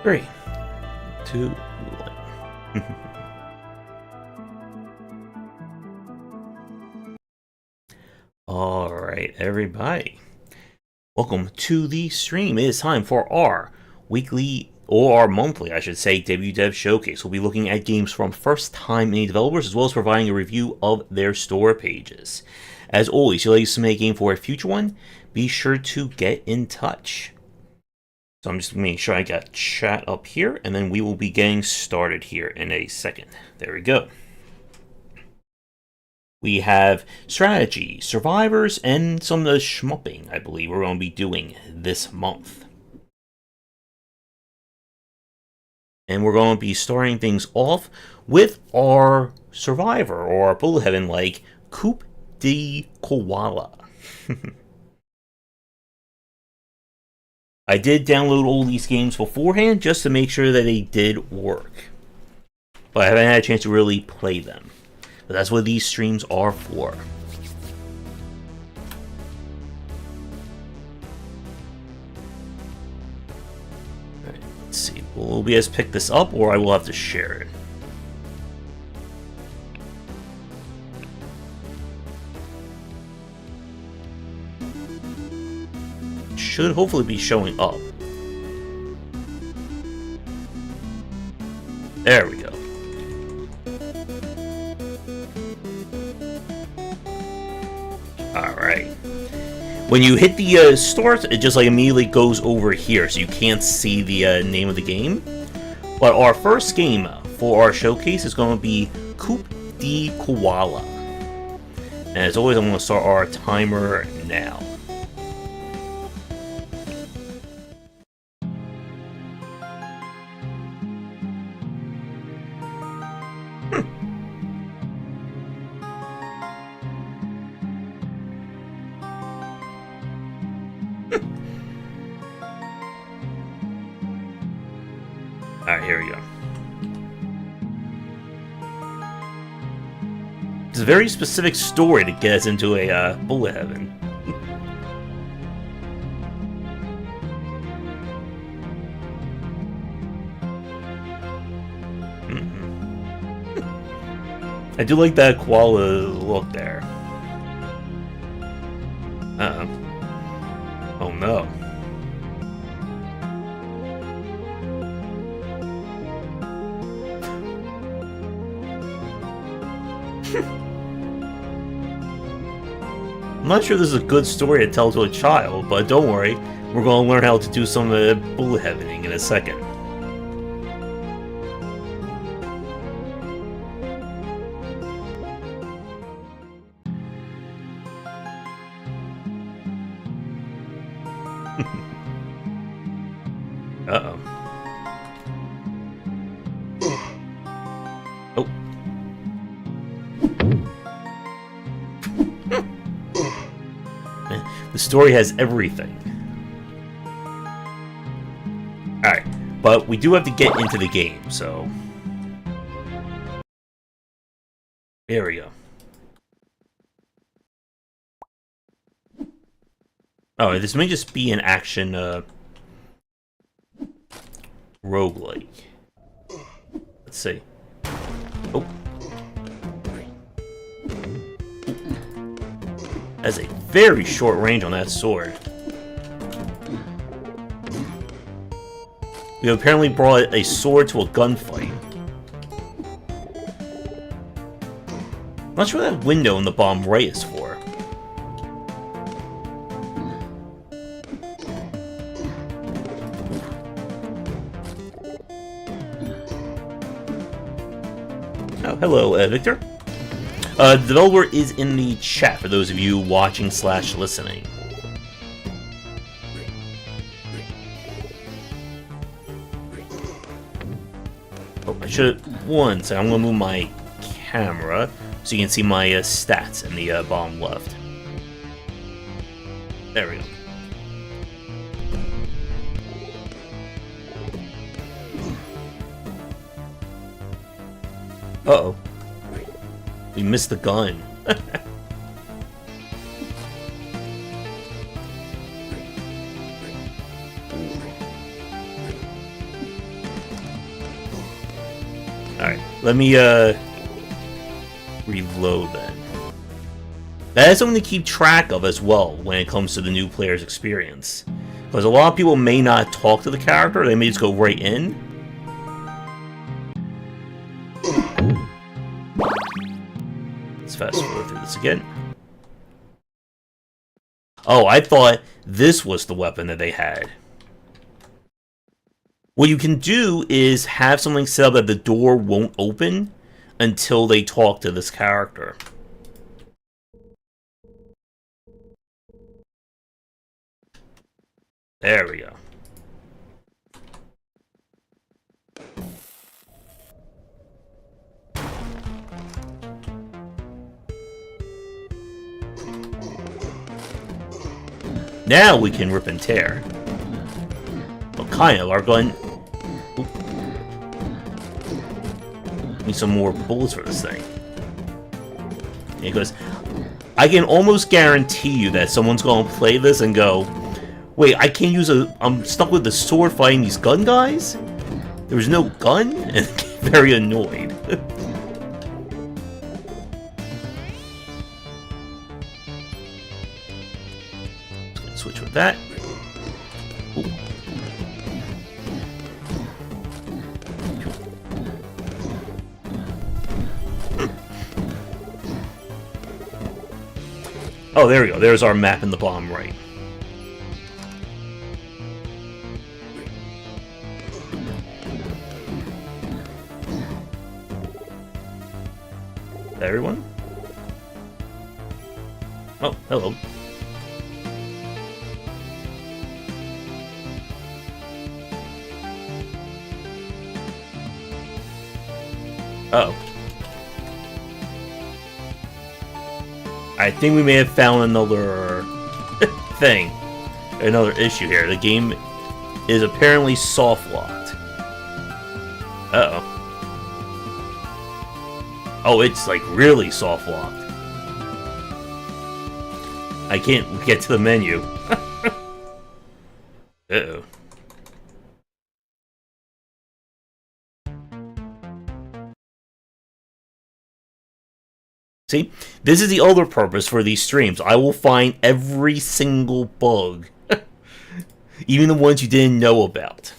3, 2, 1. Alright, everybody. Welcome to the stream. It is time for our weekly, or our monthly, I should say, WDev Showcase. We'll be looking at games from first-time indie developers, as well as providing a review of their store pages. As always, if you'd like to submit a game for a future one, be sure to get in touch. So I'm just making sure I got chat up here, and then we will be getting started here in a second. There we go. We have strategy, survivors, and some of the shmupping, I believe, we're going to be doing this month. And we're going to be starting things off with our survivor, or our bullet heaven, like Coop de Koala. I did download all these games beforehand just to make sure that they did work. But I haven't had a chance to really play them. But that's what these streams are for. Alright, let's see. Will OBS pick this up, or I will have to share it? Should hopefully be showing up. There we go. Alright. When you hit the start, it just like immediately goes over here, so you can't see the name of the game. But our first game for our showcase is going to be Coop de Koala. And as always, I'm going to start our timer now. Alright, here we go. It's a very specific story to get us into a bullet heaven. I do like that koala look there. Uh-oh. Oh no. I'm not sure this is a good story to tell to a child, but don't worry, we're going to learn how to do some of the bullet heavening in a second. Uh-oh. Oh. The story has everything. Alright, but we do have to get into the game, so... There we go. Oh, this may just be an action, roguelike. Let's see. Oh. That's a very short range on that sword. We apparently brought a sword to a gunfight. I'm not sure what that window in the bottom right is for. Oh, hello, Victor. The developer is in the chat for those of you watching / listening. Oh, I should... One second, I'm going to move my camera so you can see my stats in the bottom left. There we go. Uh-oh. We missed the gun. Alright, let me, reload then. That is something to keep track of as well when it comes to the new player's experience. Because a lot of people may not talk to the character, they may just go right in. Let's fast forward through this again. Oh, I thought this was the weapon that they had. What you can do is have something set up that the door won't open until they talk to this character. There we go. Now we can rip and tear. Well, kind of. Our gun... Need some more bullets for this thing. Because I can almost guarantee you that someone's going to play this and go, wait, I can't use a... I'm stuck with the sword fighting these gun guys? There's no gun? And get very annoyed. Switch with that. Ooh. Oh, there we go. There's our map in the bottom right. Everyone? Oh, hello. Uh oh. I think we may have found another thing. Another issue here. The game is apparently soft locked. Uh oh. Oh, it's like really soft locked. I can't get to the menu. Uh-oh. See, this is the other purpose for these streams. I will find every single bug. Even the ones you didn't know about.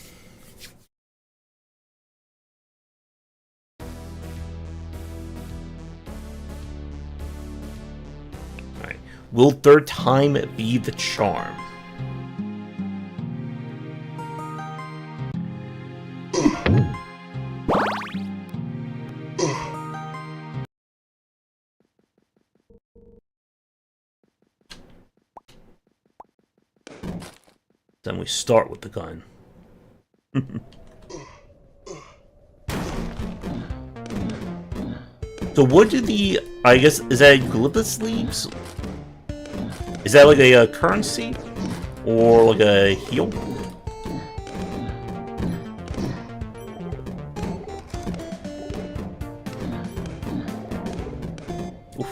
Alright. Will third time be the charm? Then we start with the gun. So what do the... I guess, is that Eucalyptus leaves? Is that like a currency? Or like a heal? Oof.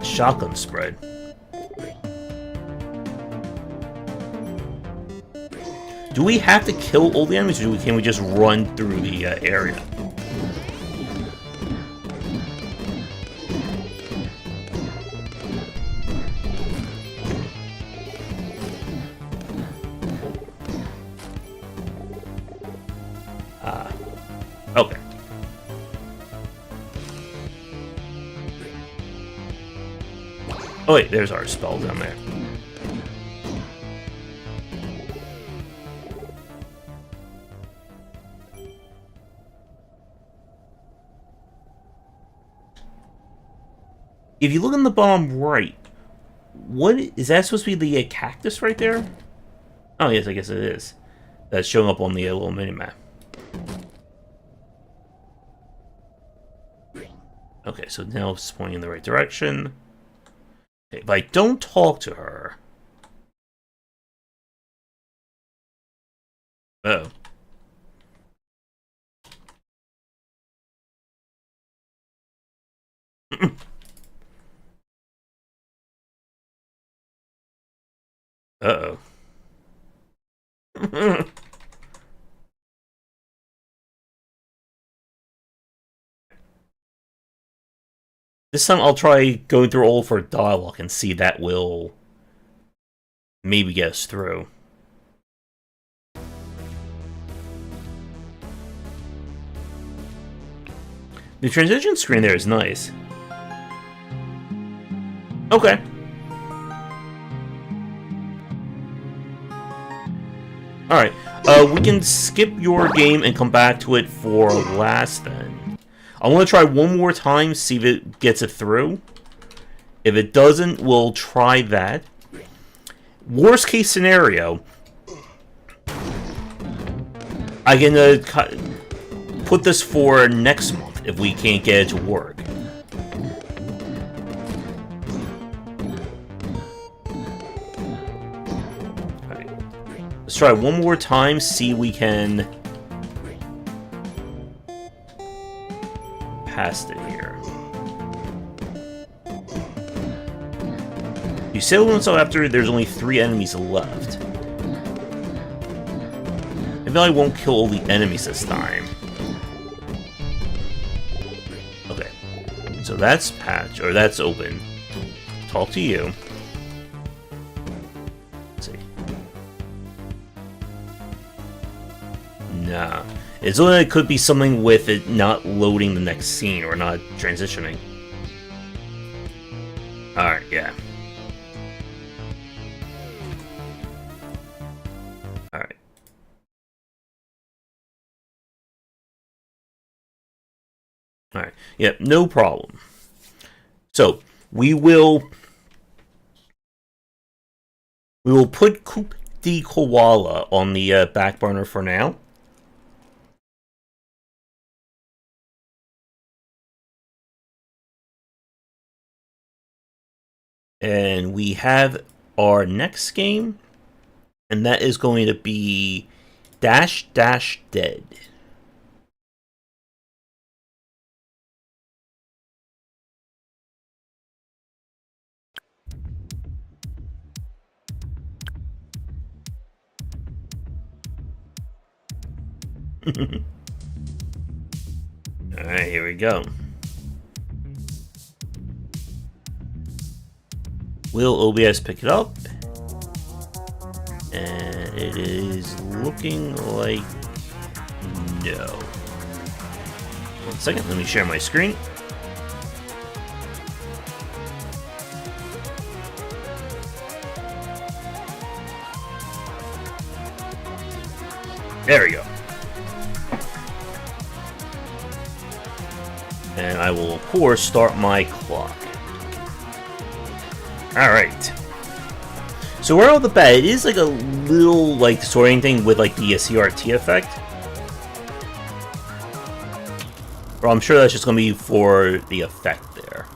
Shotgun spread. Do we have to kill all the enemies, or can we just run through the area? Okay. Oh wait, there's our spell down there. If you look in the bottom right, what is that supposed to be? The cactus right there? Oh yes, I guess it is. That's showing up on the little mini-map. Okay, so now it's pointing in the right direction. Okay, if I don't talk to her... Uh-oh. Uh-oh. This time I'll try going through all for dialogue and see that will maybe get us through. The transition screen there is nice. Okay. Alright, we can skip your game and come back to it for last then. I want to try one more time, see if it gets it through. If it doesn't, we'll try that. Worst case scenario, I can put this for next month if we can't get it to work. Alright. Let's try one more time, see if we can past it here. You sail until after there's only 3 enemies left. Maybe I won't kill all the enemies this time. Okay. So that's patch, or that's open. Talk to you. Let's see. Nah. It's only it could be something with it not loading the next scene or not transitioning. Alright, yeah. Alright. Alright, yeah, no problem. So, we will put Coop the Koala on the back burner for now. And we have our next game, and that is going to be Dash Dash Dead. Alright, here we go. Will OBS pick it up? And it is looking like no. 1 second, let me share my screen. There we go. And I will, of course, start my clock. Alright. So right off the bat, it is like a little like disorienting thing with like the CRT effect. Well, I'm sure that's just going to be for the effect there.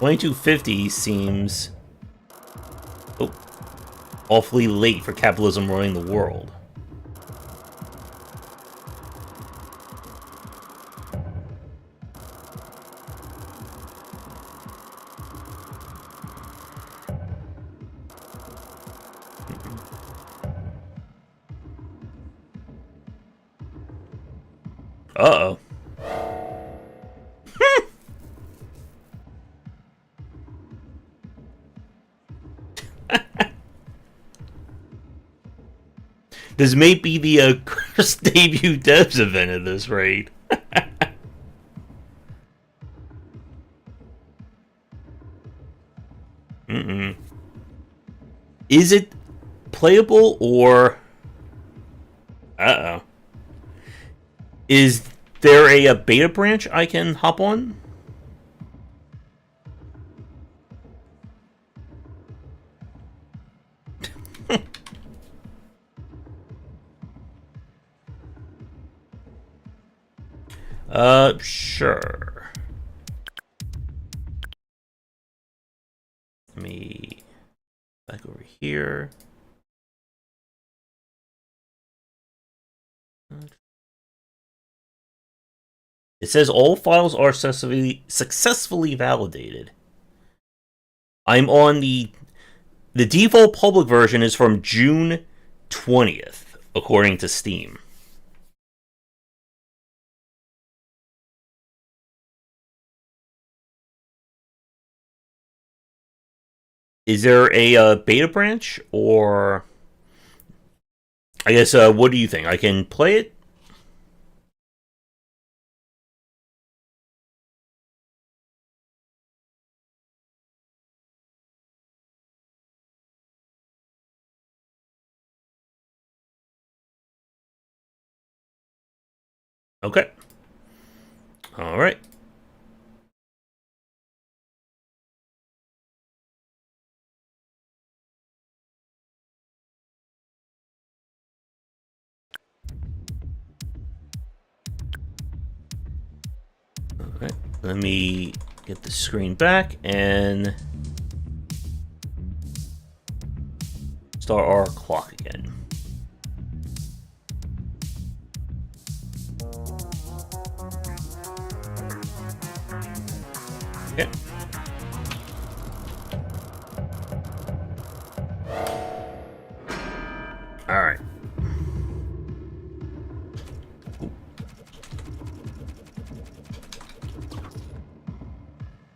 2250 seems awfully late for capitalism running the world. Uh-oh. This may be the first debut devs event of this raid. Is it playable or... Uh-oh. Is there a beta branch I can hop on? Sure. Let me back over here. It says all files are successfully validated. I'm on the default public version is from June 20th, according to Steam. Is there a beta branch, or I guess what do you think? I can play it. Okay. All right. All right. Let me get the screen back and start our clock again. Okay. All right.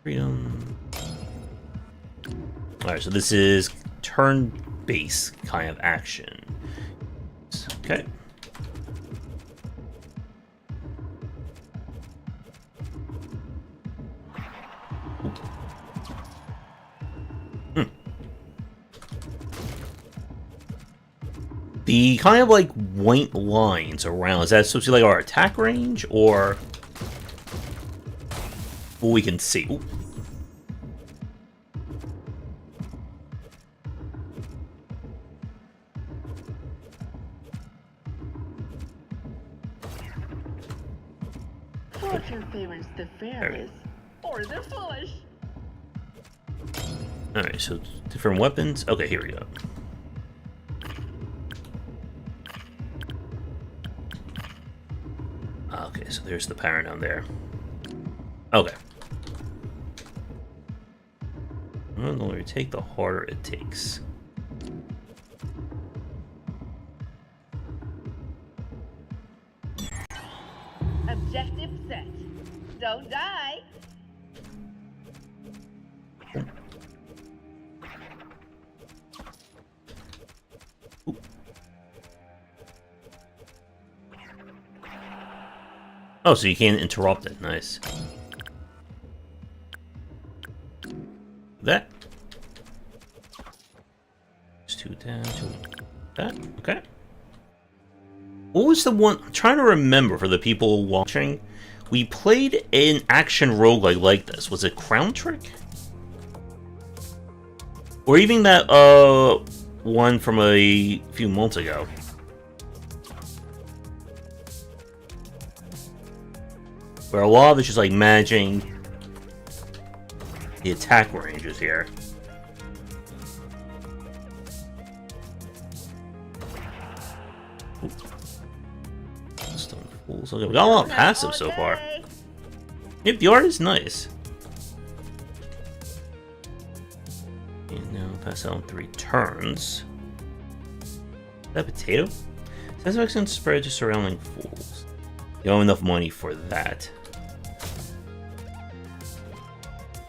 Freedom. All right. So this is turn-based kind of action. Okay. The kind of like white lines around, is that supposed to be like our attack range, or what we can see? Ooh. Fortune favors the fearless or the foolish. Alright, so different weapons. Okay, here we go. Okay, so there's the power down there. Okay. The longer you take, the harder it takes. Objective set. Don't die. Oh, so you can't interrupt it. Nice. That. Just two down, two. That. Okay. What was the one? I'm trying to remember for the people watching. We played an action roguelike like this. Was it Crown Trick? Or even that one from a few months ago. Where a lot of it's just like managing the attack ranges here. Stone Fools. Okay, we got a lot of passive so far. Yep, the art is nice. And now pass out in 3 turns. Is that potato? Satisfaction spread to surrounding fools. You don't have enough money for that.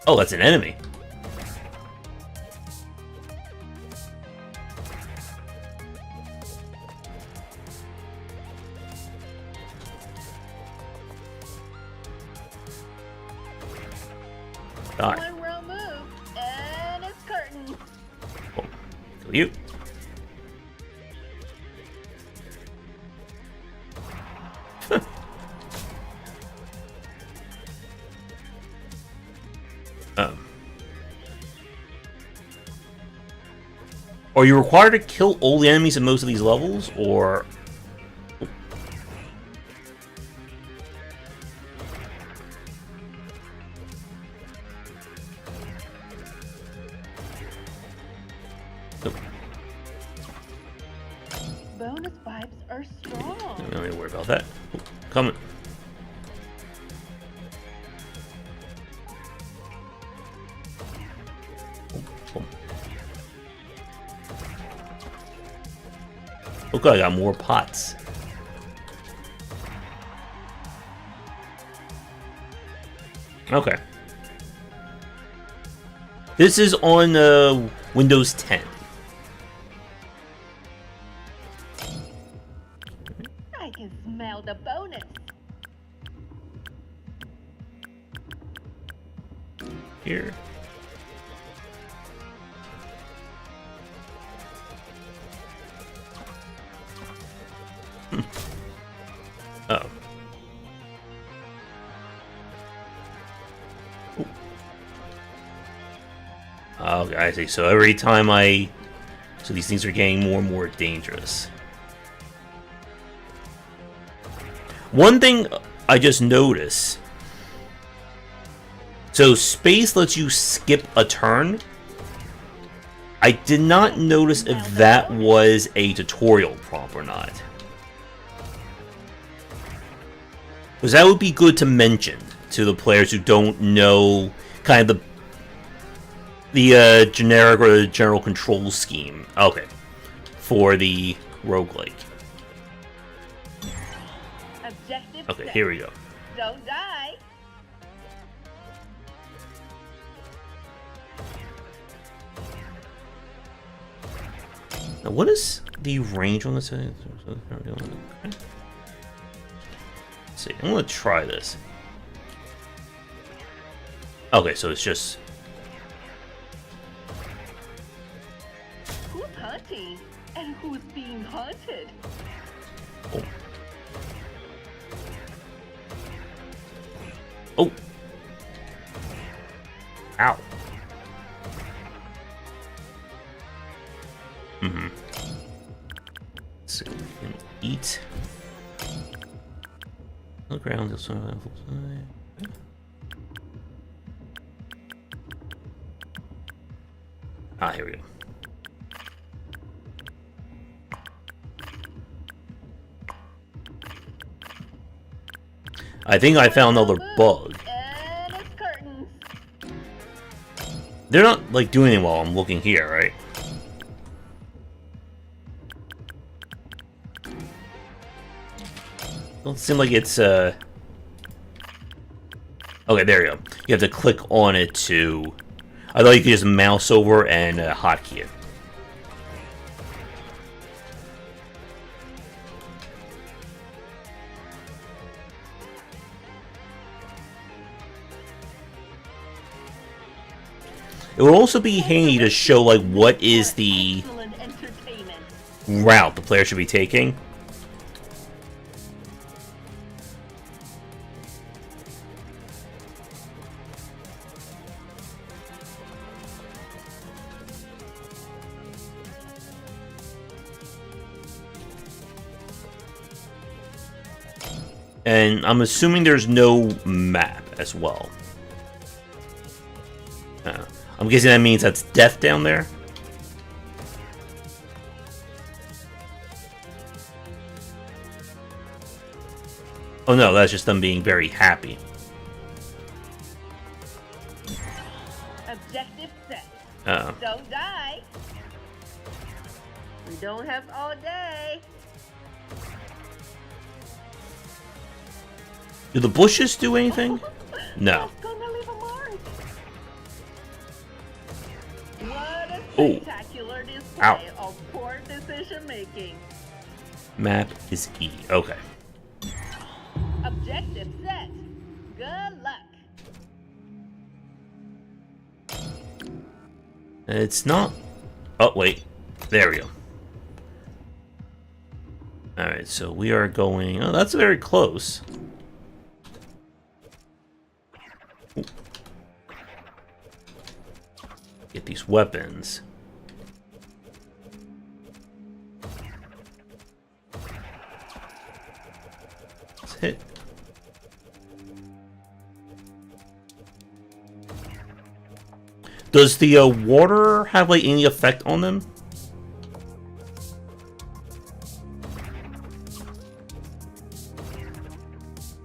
Oh, that's an enemy. Die. One wrong move, and it's curtain. Oh, kill you. Are you required to kill all the enemies in most of these levels, or... Nope. Bonus vibes are strong. Don't need to worry about that. Oh, coming. Look, I got more pots. Okay. This is on Windows 10. I can smell the bonus. Here. Oh. Okay, I see. So every time so these things are getting more and more dangerous. One thing I just noticed. So space lets you skip a turn. I did not notice if that was a tutorial prompt or not. Because that would be good to mention to the players who don't know kind of the generic or the general control scheme. Okay. For the roguelike. Objective Okay, set. here we go. Don't die. Now, what is the range on this? Okay. Let's see. I'm gonna try this. Okay, so it's just. Who's hunting and who's being hunted? Oh. Oh. Ow. Mm-hmm. Let's see. We can eat. On the ground. Ah, here we go. I think I found another bug. And it's curtains. They're not, like, doing it while I'm looking here, right? Don't seem like it's, Okay, there you go. You have to click on it to... I thought you could just mouse over and hotkey it. It will also be handy to show, like, what is the Excellent entertainment. route the player should be taking. And I'm assuming there's no map as well. I'm guessing that means that's death down there. Oh no, that's just them being very happy. Objective set. Uh-oh. Don't die. We don't have all day. Do the bushes do anything? No. That's gonna leave a mark. What a Oh. spectacular display Ow. of poor decision making. Map is E. Okay. Objective set. Good luck. It's not... Oh, wait. There we go. Alright, so we are going... Oh, that's very close. Ooh. Get these weapons. Let's hit. Does the water have, like, any effect on them?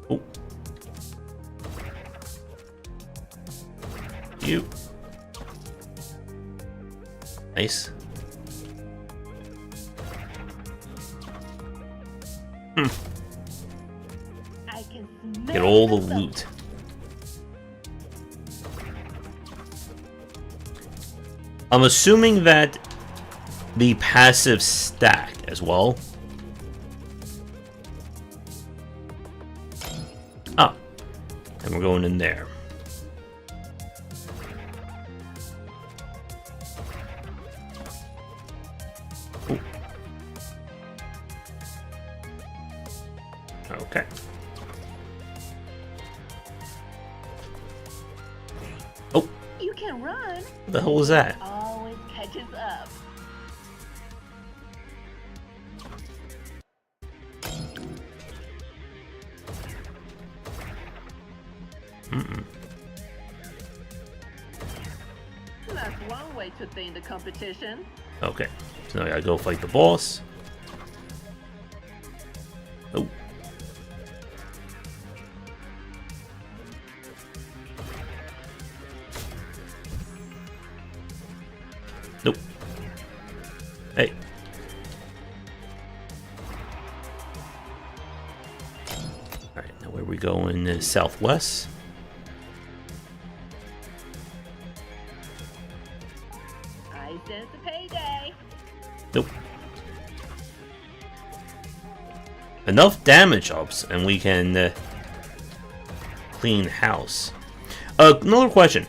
Oh. You. Nice. Hmm. I can smell Get all the smoke. loot. I'm assuming that the passive stack as well. Ah, and we're going in there. Ooh. Okay. Oh, You can run. what the hell was that? Always catches up. That's one way to think the competition. Okay, so now I gotta go fight the boss. Oh. Nope. Hey. Alright, now where we going is southwest. I sense a payday. Nope. Enough damage ups and we can clean house. Another question.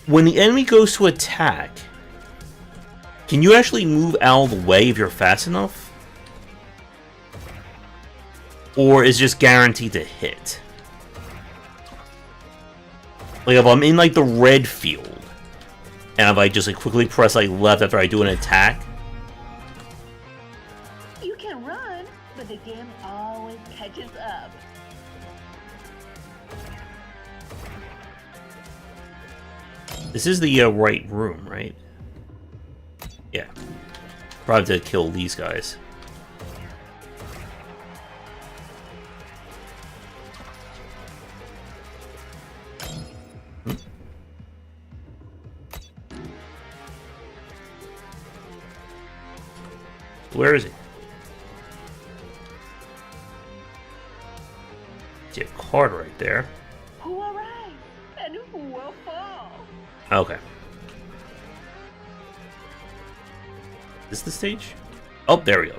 When the enemy goes to attack, can you actually move out of the way if you're fast enough? Or is it just guaranteed to hit? Like if I'm in like the red field, and if I just like quickly press like left after I do an attack. You can run, but the game always catches up. This is the right room, right? Yeah. Probably to kill these guys. Hmm? Where is he? See a card right there. Who arrives and who will fall? Okay. Is this the stage? Oh, there we go.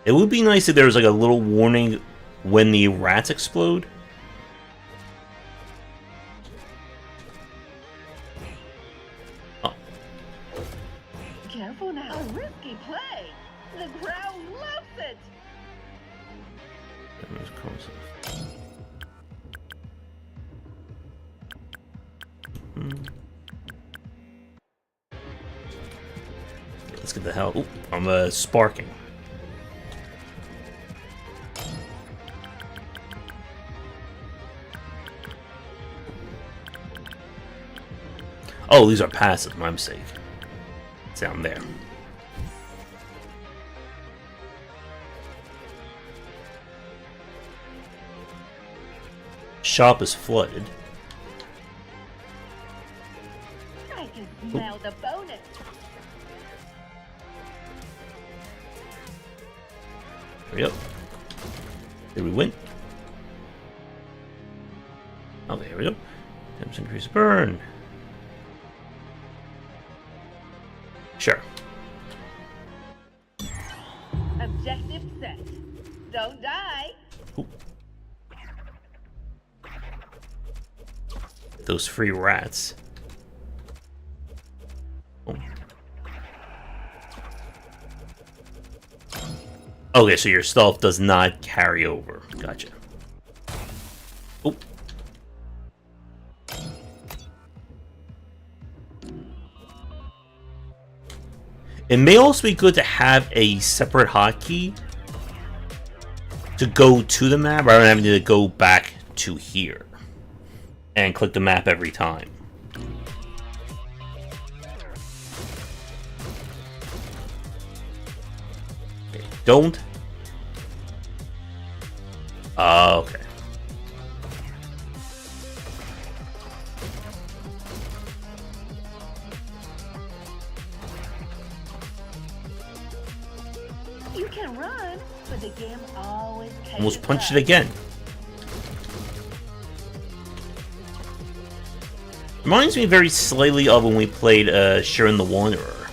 It would be nice if there was like a little warning when the rats explode. Oh. Careful now. A risky play. The crowd loves it. Let's get the hell. Ooh, I'm sparking. Oh, these are passive, my mistake. It's down there. Shop is flooded. I can smell the bonus. There we go. Did we win? Okay, here we go. 10% increase burn. Sure. Objective set. Don't die. Ooh. Those free rats. Oh. Okay, so your stuff does not carry over. Gotcha. Oh. It may also be good to have a separate hotkey to go to the map rather than having to go back to here and click the map every time. Okay, don't. Okay. You can run, but the game always catches Almost punched up. it again. Reminds me very slightly of when we played Sharon the Wanderer.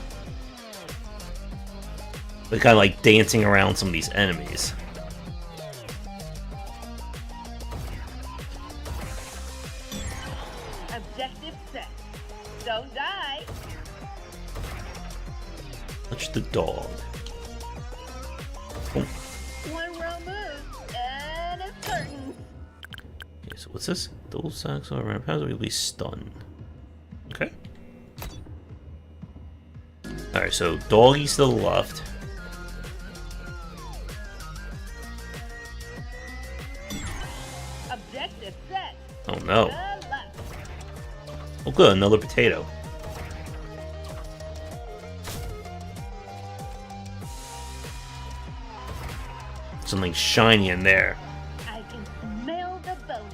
They're kind of like dancing around some of these enemies. Objective set. Don't die. Touch the dog. Oh. One wrong move, and it's curtains. Okay, so what's this? Those sacks are around paths will be stunned. Okay. Alright, so doggies to the left. Objective set. Oh no. Good luck. Oh good, another potato. Something shiny in there. I can smell the bonus.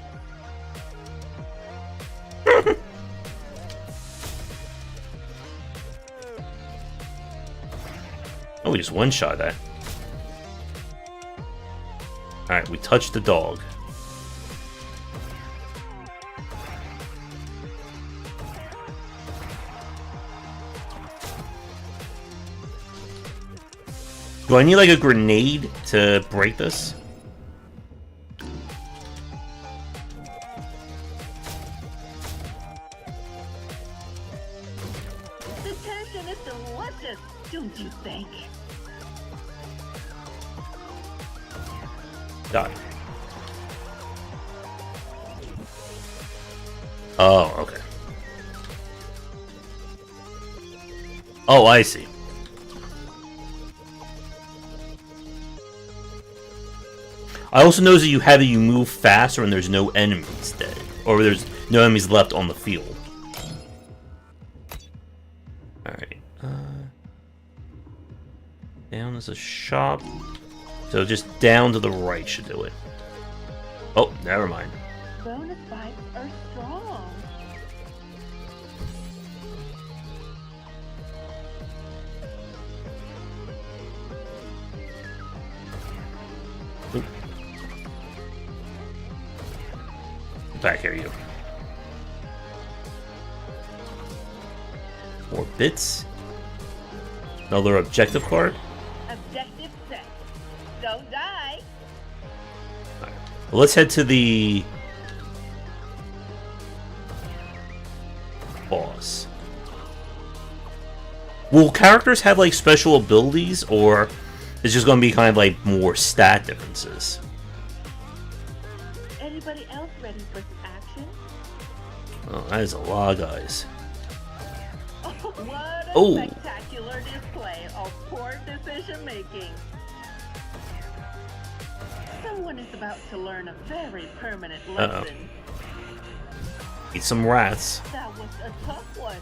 Oh, we just one-shot that. Alright, we touched the dog. Do I need like a grenade to break this? The tension is delicious, don't you think? Got it. Oh, okay. Oh, I see. I also notice that you move faster when there's no enemies dead, or there's no enemies left on the field. Alright, down is a shop. So just down to the right should do it. Oh, never mind. Bonus bites are strong. Oop. Back here, you. More bits. Another objective card. Objective set. Don't die. Alright. Well, let's head to the boss. Will characters have like special abilities, or it's just going to be kind of like more stat differences? Anybody else ready for some action? Oh, that is a lot of guys. What a Oh. spectacular display of poor decision making. Someone is about to learn a very permanent lesson. Eat some rats. That was a tough one.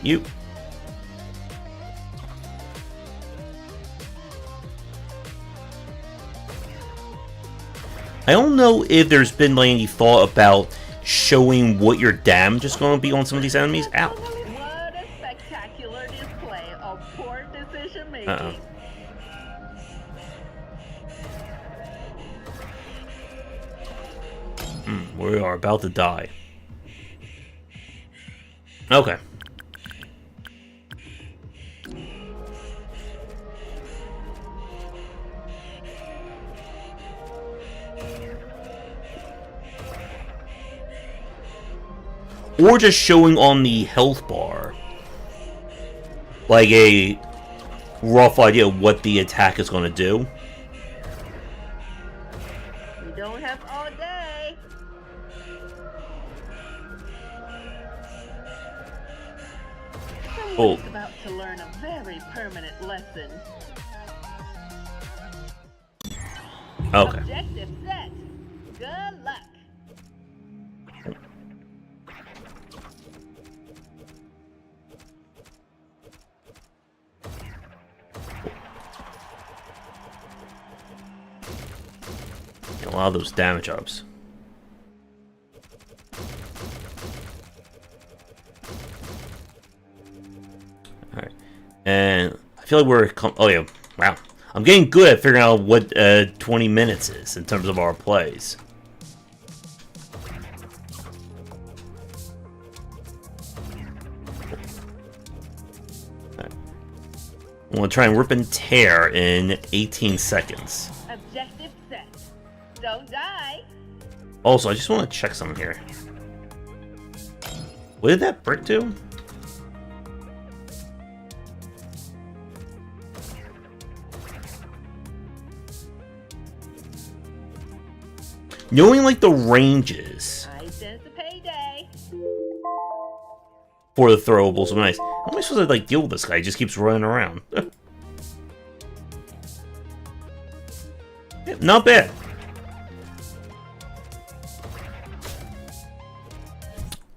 You. I don't know if there's been like any thought about showing what your damage is going to be on some of these enemies. Ow. What a spectacular display of poor decision making. Uh-oh. We are about to die. Okay. Or just showing on the health bar, like a rough idea of what the attack is going to do. We don't have all day. Oh. Someone's about to learn a very permanent lesson. Okay. Objective set. Good luck. A lot of those damage ups. And I feel like we're... Oh, yeah. Wow. I'm getting good at figuring out what 20 minutes is in terms of our plays. I'm going to try and rip and tear in 18 seconds. Objective set. Don't die. Also, I just want to check something here. What did that brick do? Knowing, like, the ranges I sense a payday. for the throwables would be nice. How am I supposed to, like, deal with this guy? He just keeps running around. Yeah, not bad.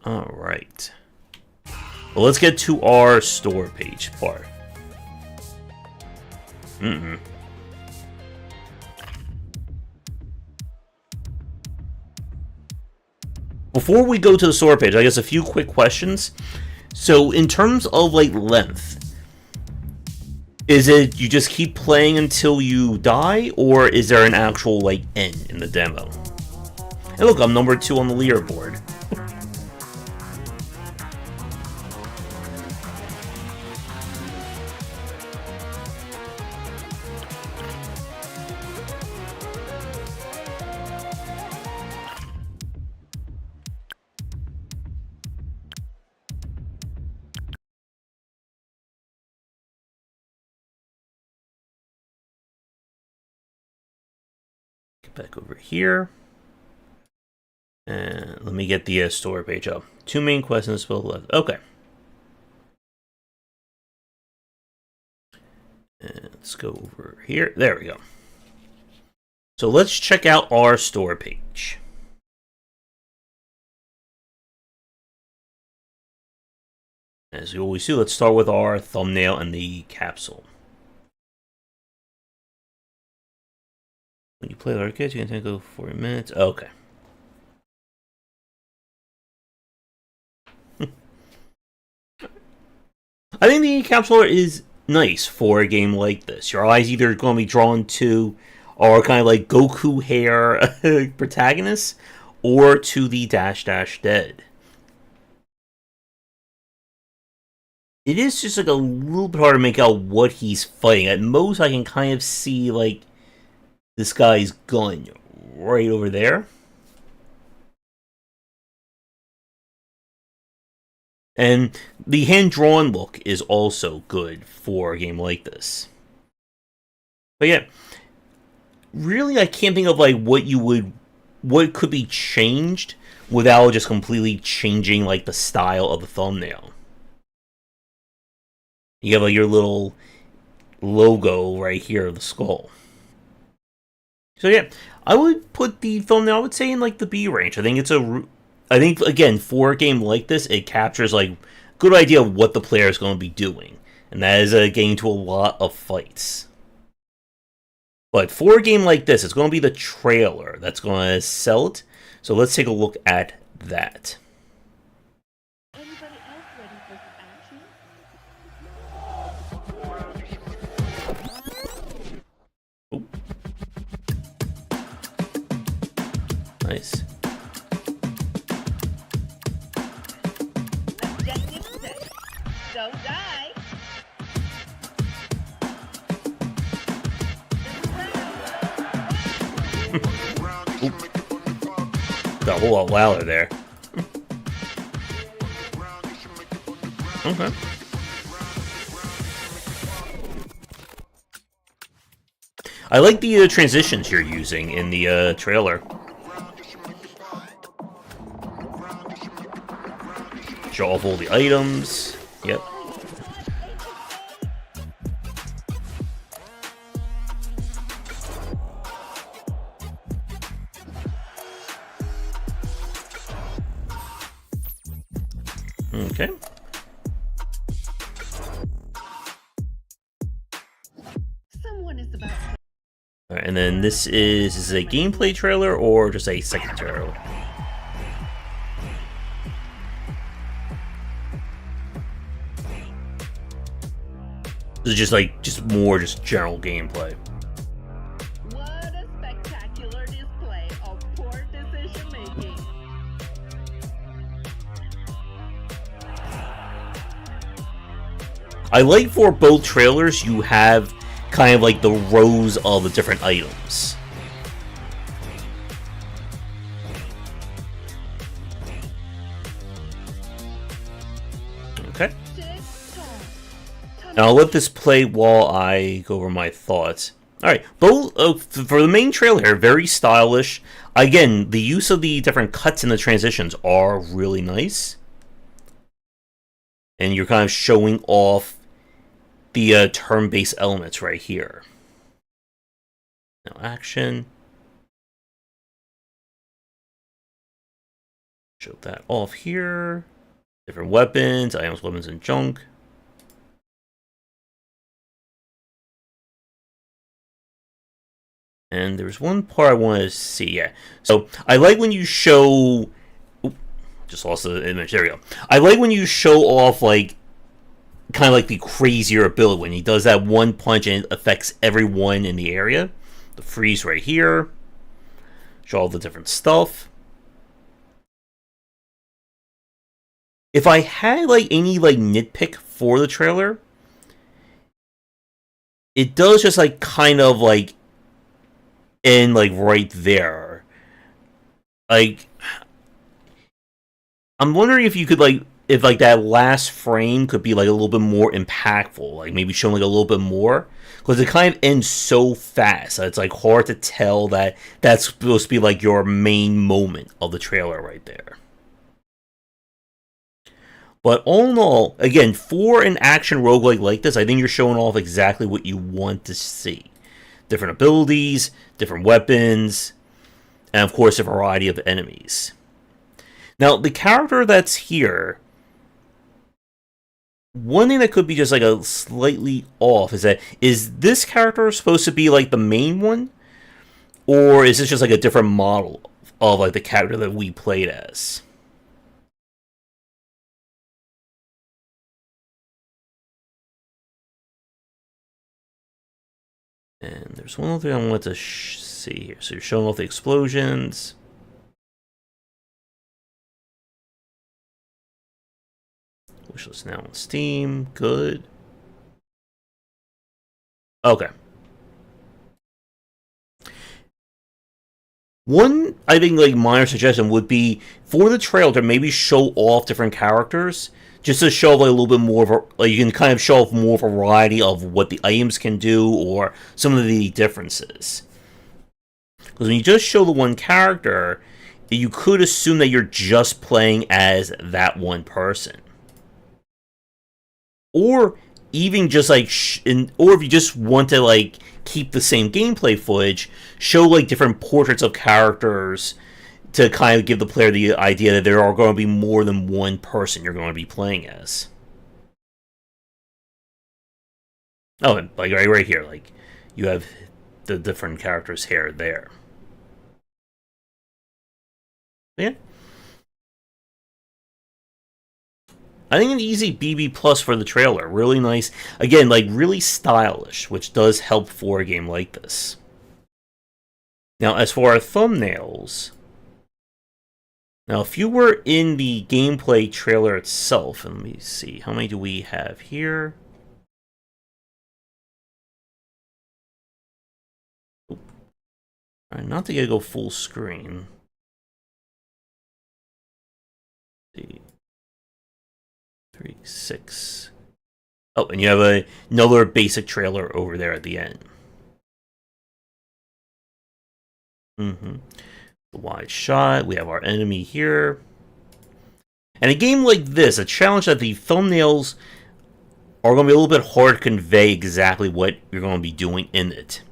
Alright. Well, let's get to our store page part. Before we go to the store page, I guess a few quick questions. So, in terms of, like, length, is it you just keep playing until you die, or is there an actual, like, end in the demo? And look, I'm number 2 on the leaderboard. Back over here. And let me get the store page up. 2 main questions spelled left. Okay. And let's go over here. There we go. So let's check out our store page. As we always do, let's start with our thumbnail and the capsule. When you play the arcade, you can go 40 minutes. Okay. I think the capsule is nice for a game like this. Your eyes either going to be drawn to our kind of like Goku hair protagonists, or to the dash dead. It is just like a little bit hard to make out what he's fighting. At most, I can kind of see like this guy's gun right over there. And the hand-drawn look is also good for a game like this. But yeah, really I can't think of like what could be changed without just completely changing like the style of the thumbnail. You have like your little logo right here of the skull. So yeah, I would put the thumbnail, I would say, in like the B range. I think again, for a game like this, it captures like a good idea of what the player is going to be doing, and that is getting to a lot of fights. But for a game like this, it's going to be the trailer that's going to sell it. So let's take a look at that. Anybody else ready for some action? Oh. Nice. Objective set. Don't die. Got a whole lot louder there. Okay. I like the transitions you're using in the trailer. Show off all the items. Yep. Okay. Someone is about to... Alright, and then this is a gameplay trailer or just a second trailer? This is just like more general gameplay. What a spectacular display of poor decision making. I like for both trailers you have kind of like the rows of the different items. Okay. Now I'll let this play while I go over my thoughts. Alright, both for the main trailer here, very stylish. Again, the use of the different cuts and the transitions are really nice. And you're kind of showing off the turn-based elements right here. Now action. Show that off here. Different weapons, items, weapons, and junk. And there's one part I wanted to see, yeah. So, I like when you show... Oop, just lost the image, there we go. I like when you show off, like, kind of like the crazier ability. When he does that one punch and it affects everyone in the area. The freeze right here. Show all the different stuff. If I had, like, any, like, nitpick for the trailer, it does just, like, kind of, like, end, like, right there. Like, I'm wondering if you could, like, if, like, that last frame could be, like, a little bit more impactful. Like, maybe showing, like, a little bit more. Because it kind of ends so fast. It's, like, hard to tell that that's supposed to be, like, your main moment of the trailer right there. But all in all, again, for an action roguelike like this, I think you're showing off exactly what you want to see. Different abilities, different weapons, and of course a variety of enemies. Now, the character that's here, one thing that could be just like a slightly off is that, is this character supposed to be like the main one? Or is this just like a different model of like the character that we played as? And there's one other thing I want to see here. So you're showing off the explosions. Wishlist now on Steam. Good. Okay. One, I think, like, minor suggestion would be for the trailer to maybe show off different characters, just to show like a little bit more of a, like, you can kind of show off more variety of what the items can do or some of the differences. Because when you just show the one character, you could assume that you're just playing as that one person. Or even just like, or if you just want to like keep the same gameplay footage, show like different portraits of characters to kind of give the player the idea that there are going to be more than one person you're going to be playing as. Oh, and like right here, like you have the different characters here there. Yeah. I think an easy BB plus for the trailer. Really nice. Again, like really stylish, which does help for a game like this. Now, as for our thumbnails, now if you were in the gameplay trailer itself, and let me see, how many do we have here? Alright, not to go full screen. Let's see. 3, 6. Oh, and you have another basic trailer over there at the end. The wide shot. We have our enemy here. And a game like this, a challenge that the thumbnails are going to be a little bit hard to convey exactly what you're going to be doing in it.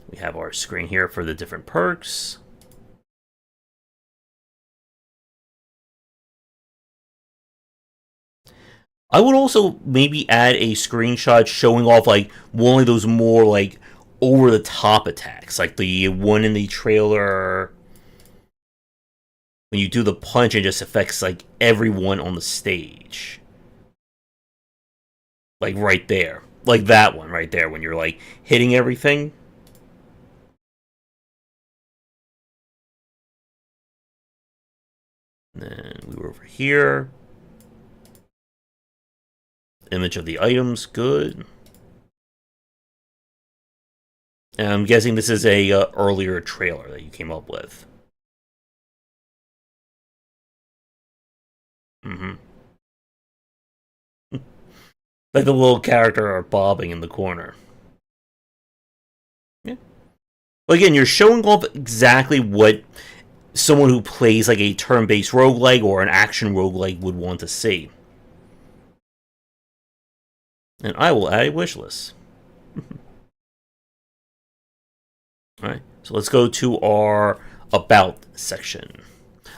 We have our screen here for the different perks. I would also maybe add a screenshot showing off like one of those more like over-the-top attacks, like the one in the trailer when you do the punch, it just affects like everyone on the stage, like right there. like that one right there when you're like hitting everything. And then we were over here. Image of the items, good. And I'm guessing this is a earlier trailer that you came up with. Mm-hmm. Like the little character are bobbing in the corner. Yeah. Well, again, you're showing off exactly what someone who plays like a turn-based roguelike or an action roguelike would want to see. And I will add a wish list. Alright, so let's go to our About section.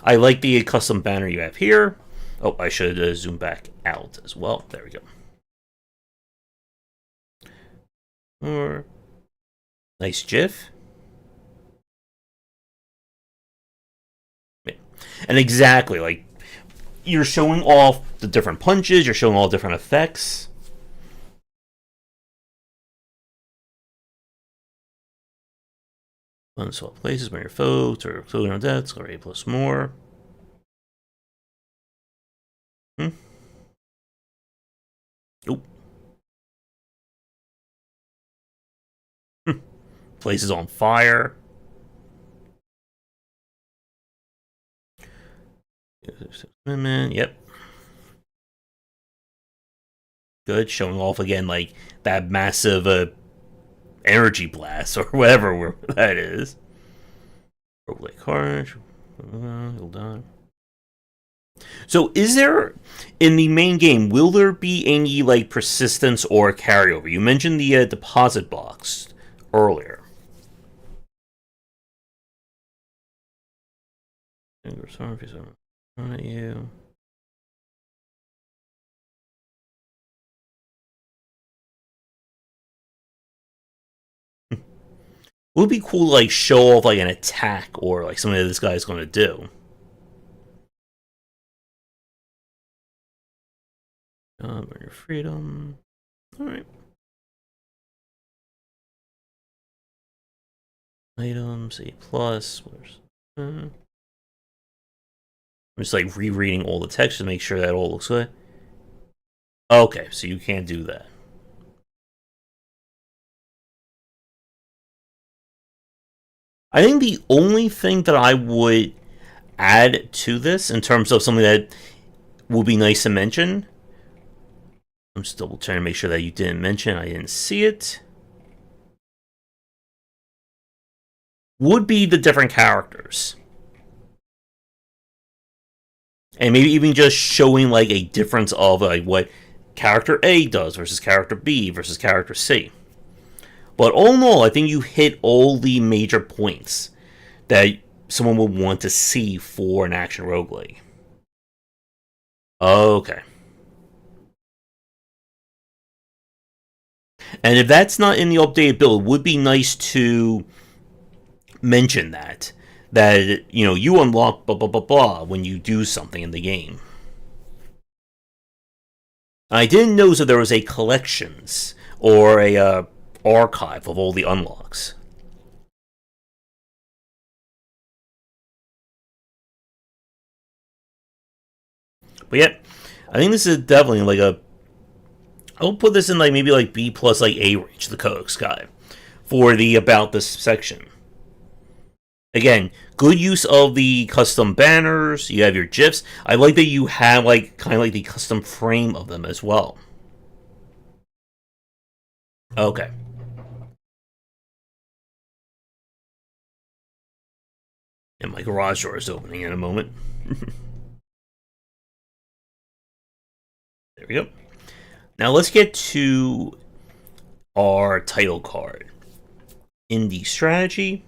I like the custom banner you have here. Oh, I should zoom back out as well. There we go. Or nice GIF. And exactly, like, you're showing off the different punches, you're showing all different effects. Unswap places where your foes or clothing on deaths, or A plus more. Oop. Place is on fire. Yep. Good, showing off again like that massive energy blast or whatever that is. Roguelike carnage. Hold on. So, is there in the main game? Will there be any like persistence or carryover? You mentioned the deposit box earlier. You. It would be cool to like show off like an attack or like something that this guy's going to do. Earn your freedom. All right. Items A plus. I'm just like rereading all the text to make sure that all looks good. Okay, so you can't do that. I think the only thing that I would add to this in terms of something that would be nice to mention, I'm just double trying to make sure that you didn't mention, I didn't see it, would be the different characters. And maybe even just showing like a difference of like what character A does versus character B versus character C. But all in all, I think you hit all the major points that someone would want to see for an action roguelike. Okay. And if that's not in the updated build, it would be nice to mention that you unlock blah blah blah blah when you do something in the game. I didn't know that there was a collections or a archive of all the unlocks. But yeah, I think this is definitely like I'll put this in like maybe like B plus like A range, the Codex guy, for the about this section. Again, good use of the custom banners. You have your GIFs. I like that you have like kind of like the custom frame of them as well. Okay. And my garage door is opening in a moment. There we go. Now let's get to our title card. Indie strategy.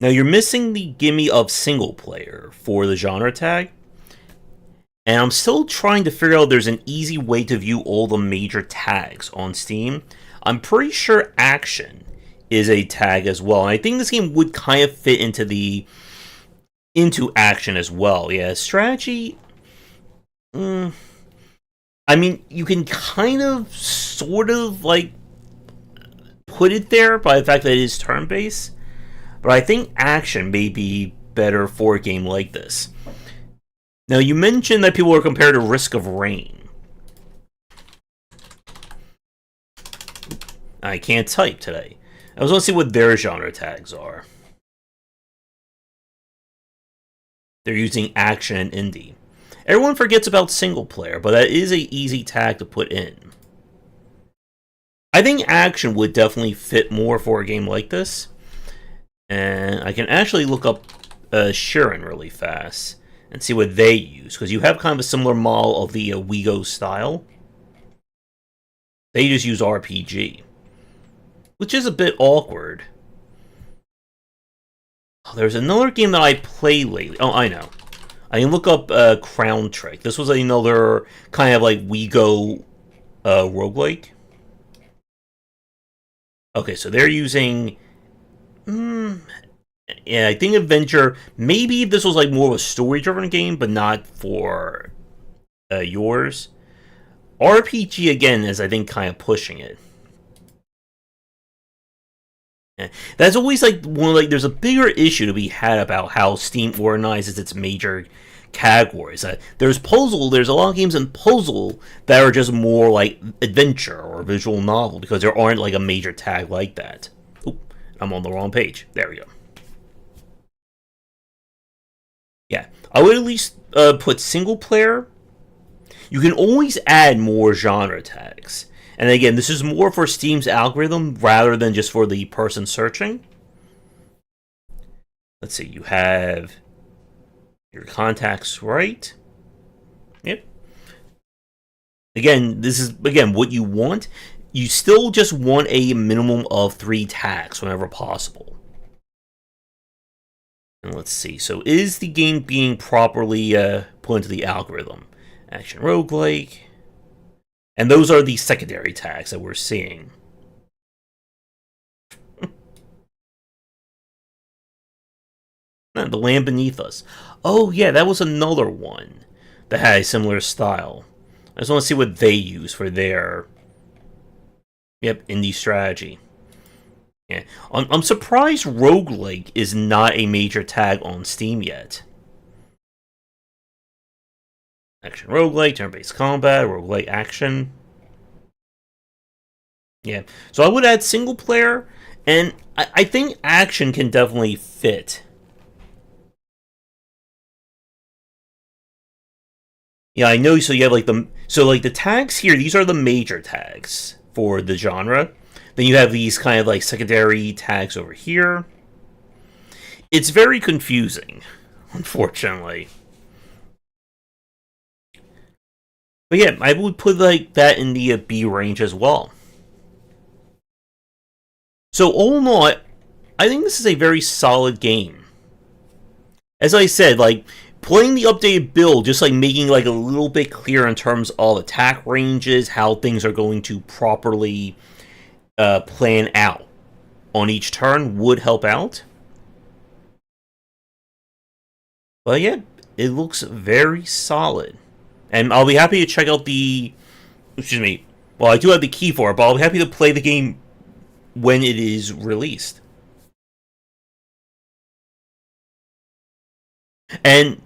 Now you're missing the gimme of single player for the genre tag. And I'm still trying to figure out if there's an easy way to view all the major tags on Steam. I'm pretty sure action is a tag as well. And I think this game would kind of fit into action as well. Yeah, strategy. Mm, I mean, you can kind of, sort of, like, put it there by the fact that it is turn-based, but I think action may be better for a game like this. Now, you mentioned that people are compared to Risk of Rain. I can't type today. I was going to see what their genre tags are. They're using action and indie. Everyone forgets about single player, but that is an easy tag to put in. I think action would definitely fit more for a game like this. And I can actually look up Shirin really fast and see what they use, because you have kind of a similar model of the Wego style. They just use RPG, which is a bit awkward. Oh, there's another game that I played lately. Oh, I know. I can look up Crown Trick. This was another kind of like Wego roguelike. Okay, so they're using... yeah, I think Adventure... Maybe this was like more of a story-driven game, but not for yours. RPG, again, is I think kind of pushing it. That's always like one, like there's a bigger issue to be had about how Steam organizes its major categories. There's puzzle. There's a lot of games in puzzle that are just more like adventure or visual novel because there aren't like a major tag like that. Oop, I'm on the wrong page. There we go. Yeah, I would at least put single player. You can always add more genre tags. And again, this is more for Steam's algorithm rather than just for the person searching. Let's see, you have your contacts right. Yep. Again, this is, what you want. You still just want a minimum of 3 tags whenever possible. And let's see, so is the game being properly put into the algorithm? Action roguelike. And those are the secondary tags that we're seeing. The Land Beneath Us. Oh, yeah, that was another one that had a similar style. I just want to see what they use for their... Yep, indie strategy. Yeah, I'm surprised roguelike is not a major tag on Steam yet. Action roguelike, turn-based combat, roguelike action. Yeah, so I would add single player, and I think action can definitely fit. Yeah, I know. So you have like the tags here. These are the major tags for the genre. Then you have these kind of like secondary tags over here. It's very confusing, unfortunately. But yeah, I would put like that in the B range as well. So all in all, I think this is a very solid game. As I said, like playing the updated build, just like making like a little bit clearer in terms of attack ranges, how things are going to properly plan out on each turn would help out. But yeah, it looks very solid. And I'll be happy to check out the... Excuse me. Well, I do have the key for it, but I'll be happy to play the game when it is released. And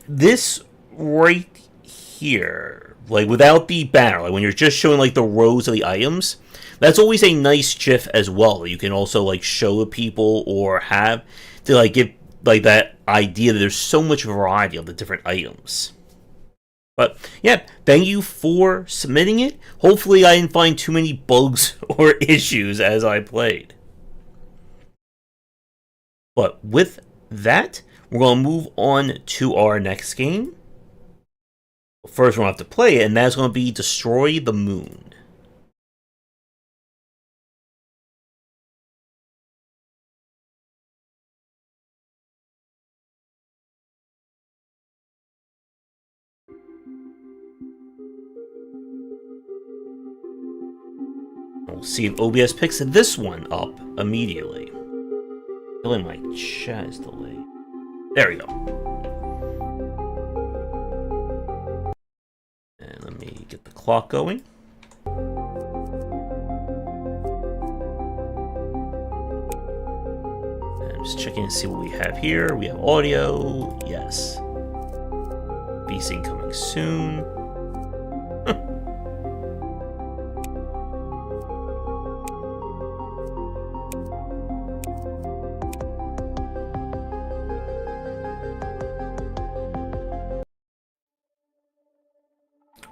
this right here, like without the banner, like when you're just showing like the rows of the items, that's always a nice GIF as well. You can also like show people or have to like give like that idea that there's so much variety of the different items. But yeah, thank you for submitting it. Hopefully I didn't find too many bugs or issues as I played. But with that, we're going to move on to our next game. First, we're going to have to play it, and that's going to be Destroy the Moon. We'll see if OBS picks this one up immediately. Feeling my chat is delayed. There we go. Get the clock going. And I'm just checking to see what we have here. We have audio. Yes. VSync coming soon.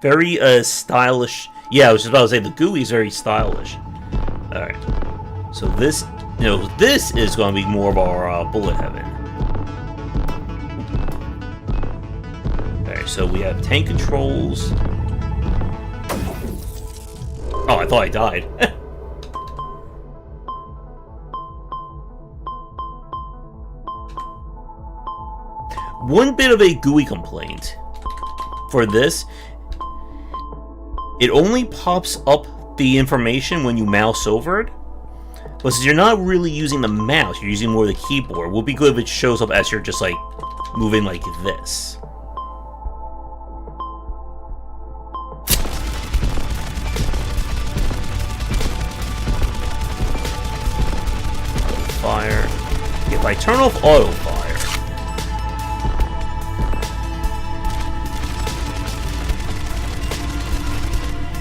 Very stylish. Yeah, I was just about to say the GUI is very stylish. All right, so this, this is going to be more of our bullet heaven. All right, so we have tank controls. Oh, I thought I died. One bit of a GUI complaint for this. It only pops up the information when you mouse over it. But since you're not really using the mouse, you're using more of the keyboard, it would be good if it shows up as you're just like moving like this. Fire. If I turn off auto fire,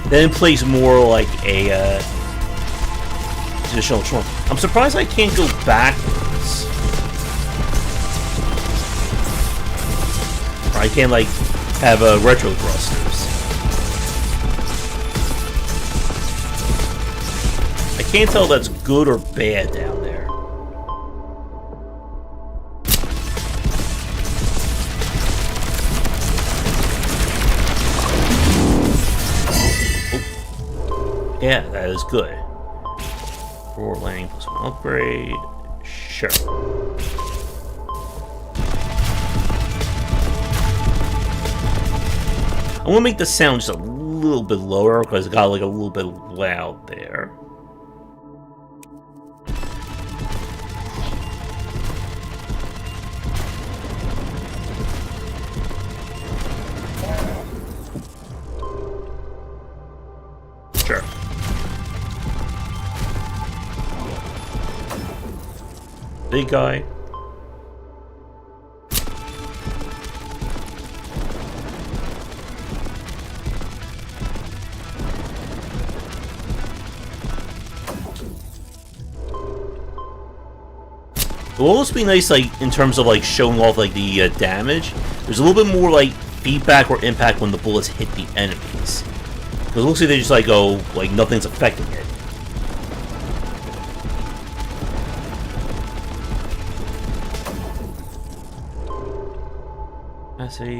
then it plays more like a traditional trunk. I'm surprised I can't go backwards. Or I can't like have retro thrusters. I can't tell if that's good or bad down there. Yeah, that is good. 4 landing plus 1 upgrade. Sure. I want to make the sound just a little bit lower because it got like a little bit loud there. Sure. Big guy. It will almost be nice, like, in terms of, like, showing off, like, the damage. There's a little bit more, like, feedback or impact when the bullets hit the enemies. Because it looks like they just, like, go, like, nothing's affecting it. That's a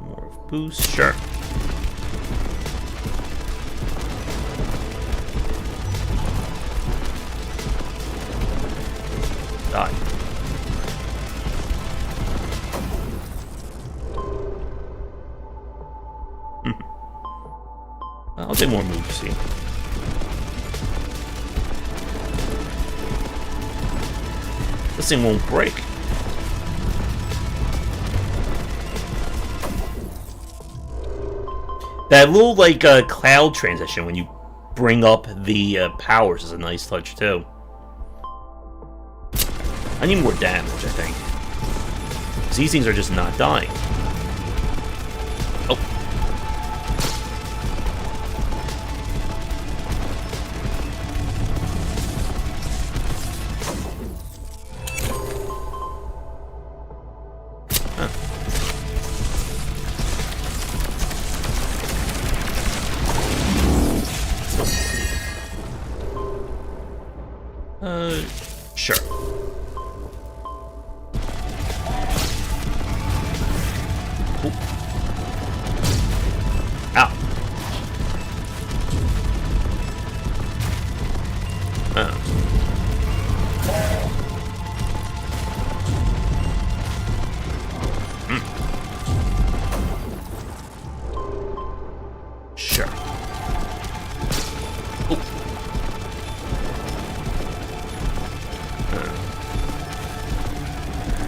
more of boost. Sure. Die. I'll take more moves, see. This thing won't break. That little, like, cloud transition when you bring up the powers is a nice touch, too. I need more damage, I think. 'Cause these things are just not dying. Oh. Sure. Ooh. Ow. Sure. Ooh.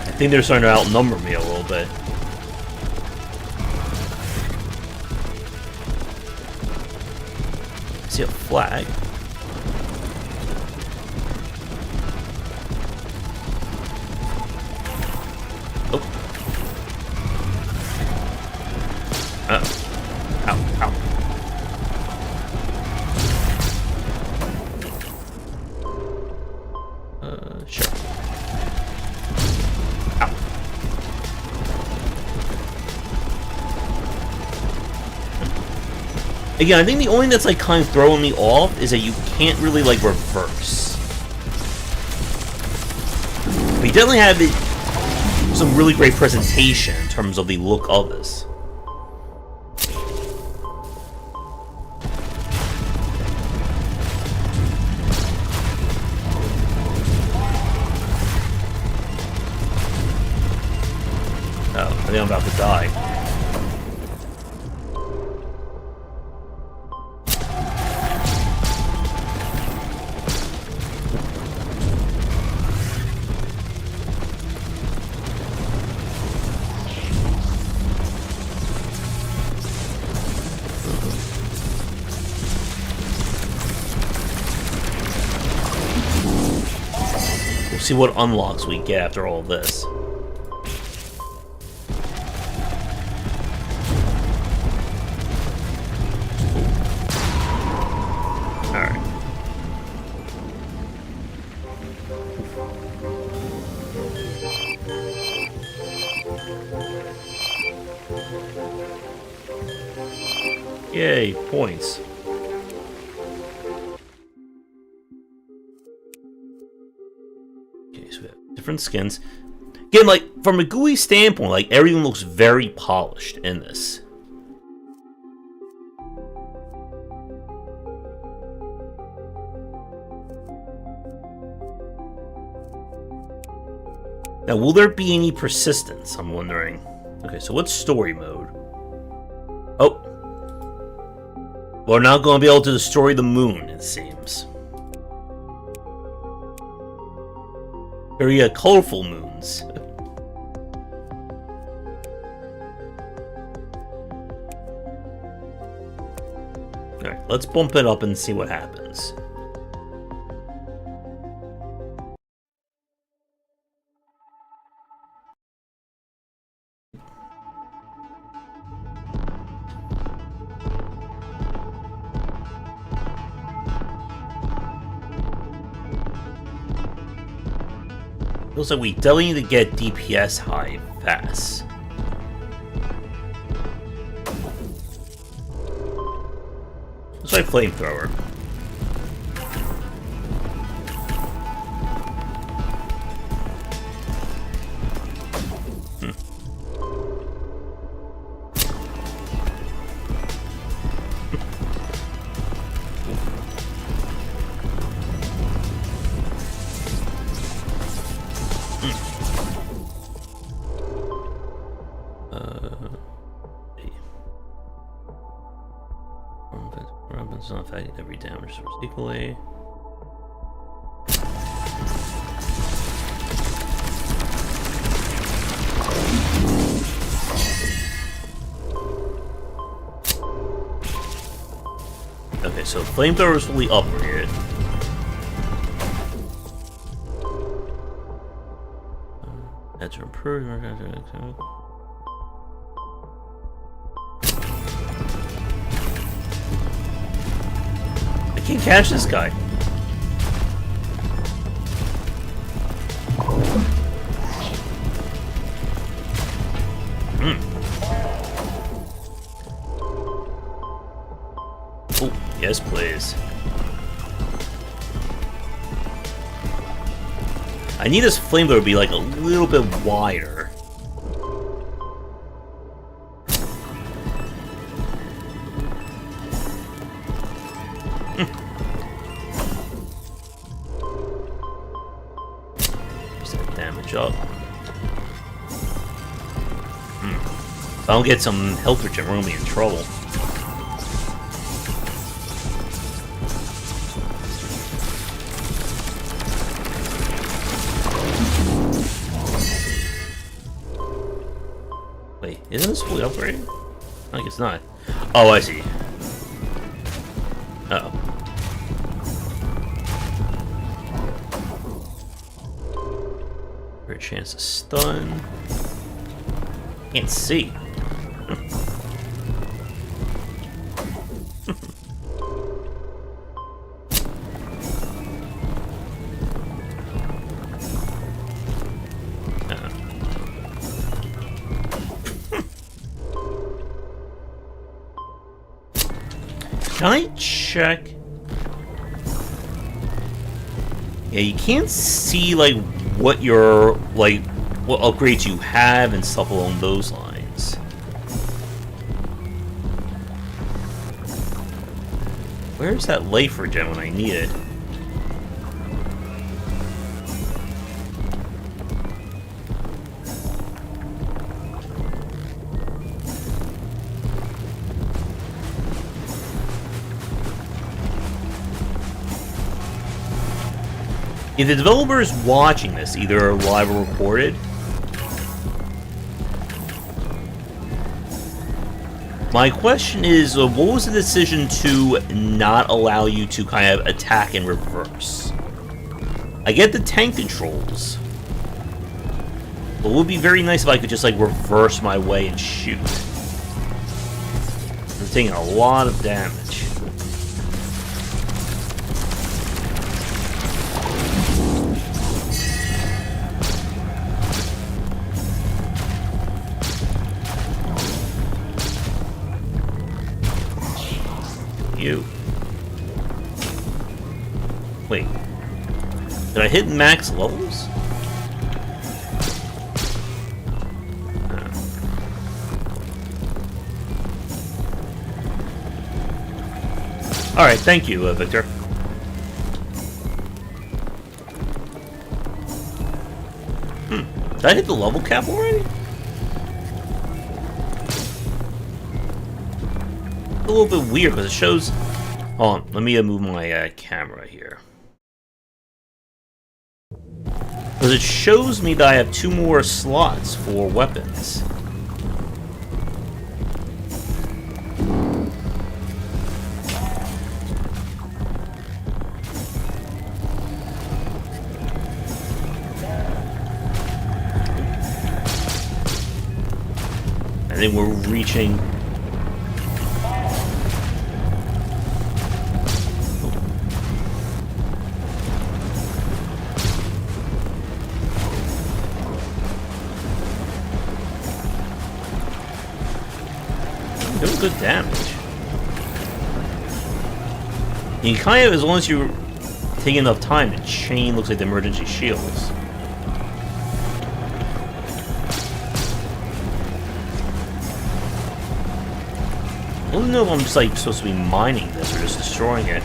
I think they're starting to outnumber me a little bit. flag. Oh. Ow, ow. Sure. Ow. Again, I think the only thing that's like kind of throwing me off is that you can't really like reverse. We definitely have some really great presentation in terms of the look of this. Oh, I think I'm about to die. We'll see what unlocks we get after all this. Yay, points. Okay, so we have different skins. Again, like, from a GUI standpoint, like, everything looks very polished in this. Now, will there be any persistence? I'm wondering. Okay, so what's story mode? Oh. We're not going to be able to destroy the moon, it seems. Very colorful moons. Alright, let's bump it up and see what happens. Looks like we definitely need to get DPS high fast. Let's try flamethrower. It's not affecting every damage source equally. Okay, so flamethrower is fully upgraded. That's improved. I can't catch this guy. Oh, yes, please. I need this flamethrower to be like a little bit wider. Damage up. If I don't get some health regen, we're gonna be in trouble. Wait, isn't this fully upgraded? I think it's not. Oh, I see. Uh-oh. For a chance to stun. Can't see. Can I check? Yeah, you can't see like what your what upgrades you have and stuff along those lines. Where's that lifer gem when I need it? If the developer is watching this, either live or recorded, my question is, what was the decision to not allow you to kind of attack in reverse? I get the tank controls, but it would be very nice if I could just like reverse my way and shoot. I'm taking a lot of damage. You. Wait. Did I hit max levels? Alright, thank you, Victor. Did I hit the level cap already? A little bit weird because it shows. Hold on, let me move my camera here. Because it shows me that I have 2 more slots for weapons. I think we're reaching. Doing good damage. You kind of, as long as you take enough time, the chain looks like the emergency shields. I don't know if I'm just like supposed to be mining this or just destroying it.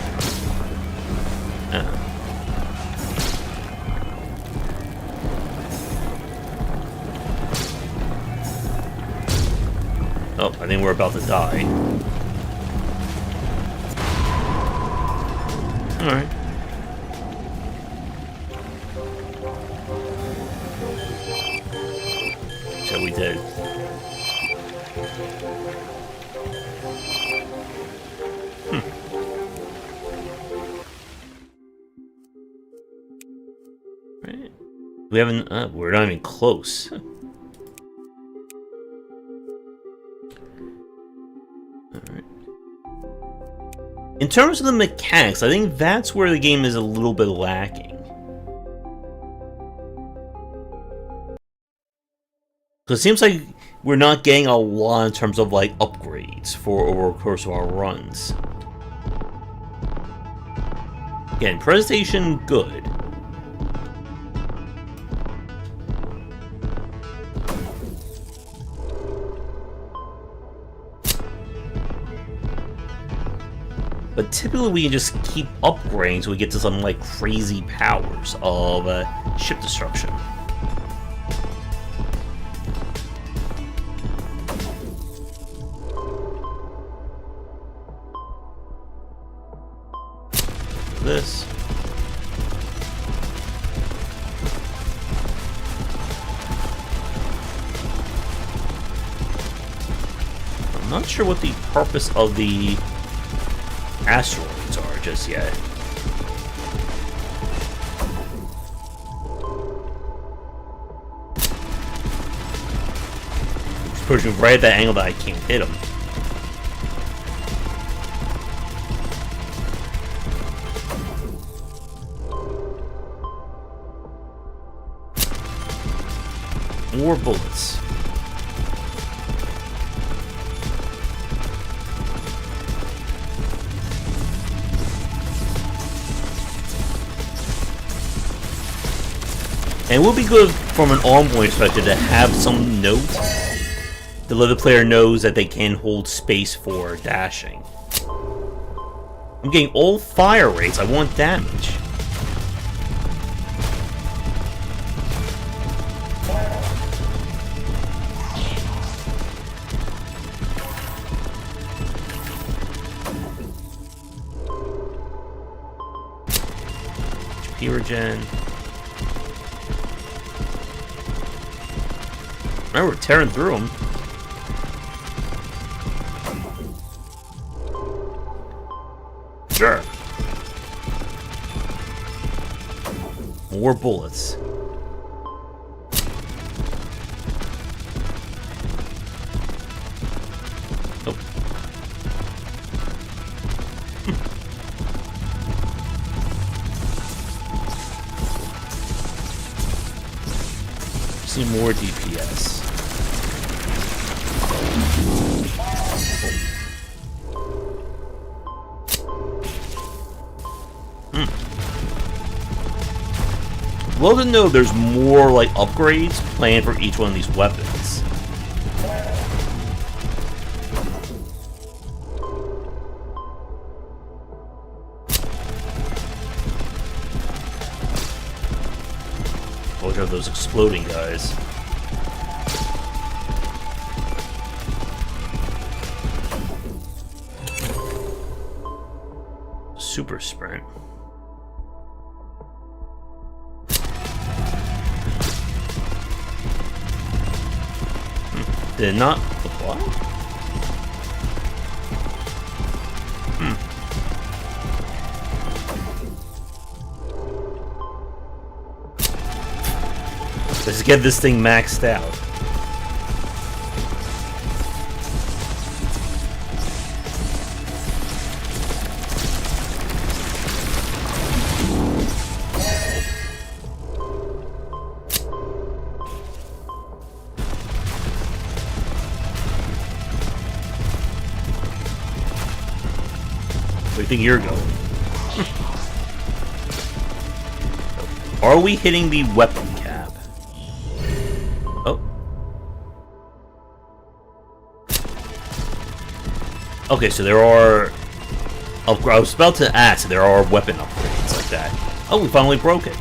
Oh, I think we're about to die. Alright. So we did. Right. We haven't, we're not even close. In terms of the mechanics, I think that's where the game is a little bit lacking. Because it seems like we're not getting a lot in terms of like upgrades for over the course of our runs. Again, presentation good. But typically we can just keep upgrading so we get to some like crazy powers of ship destruction. This. I'm not sure what the purpose of the asteroids are just yet. pushing right at that angle that I can't hit him. More bullets. And it would be good from an on-point perspective to have some note to let the player knows that they can hold space for dashing. I'm getting all fire rates. I want damage. HP regen. Remember, we're tearing through them. Sure. More bullets. Oh. See more DPS. Well to know there's more like upgrades planned for each one of these weapons. Watch out those exploding guys. Super sprint. Did it not apply? Let's get this thing maxed out. Where do you think you're going? Are we hitting the weapon cap? Oh. Okay, so there are... I was about to ask if there are weapon upgrades like that. Oh, we finally broke it.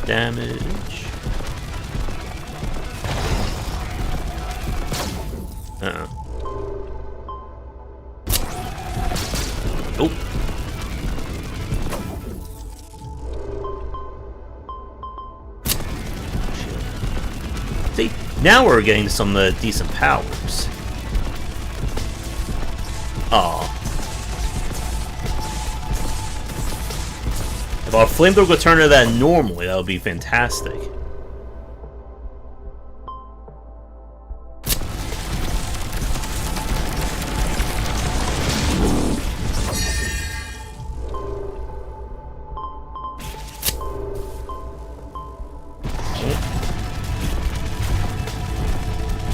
Damage. Oh. See, now we're getting some decent powers. Aw. If our flamethrower could turn into that normally, that would be fantastic.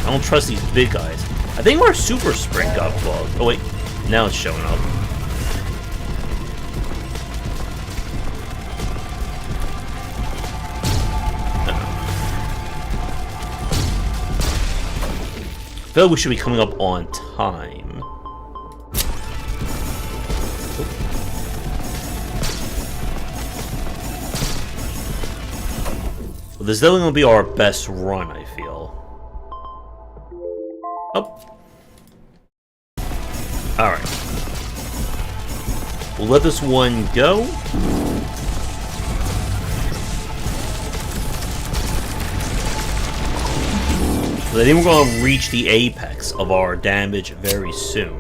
I don't trust these big guys. I think our super sprint got bugged. Oh wait, now it's showing up. I feel like we should be coming up on time. Well, this is definitely going to be our best run, I feel. Oh. Alright. We'll let this one go. But I think we're going to reach the apex of our damage very soon.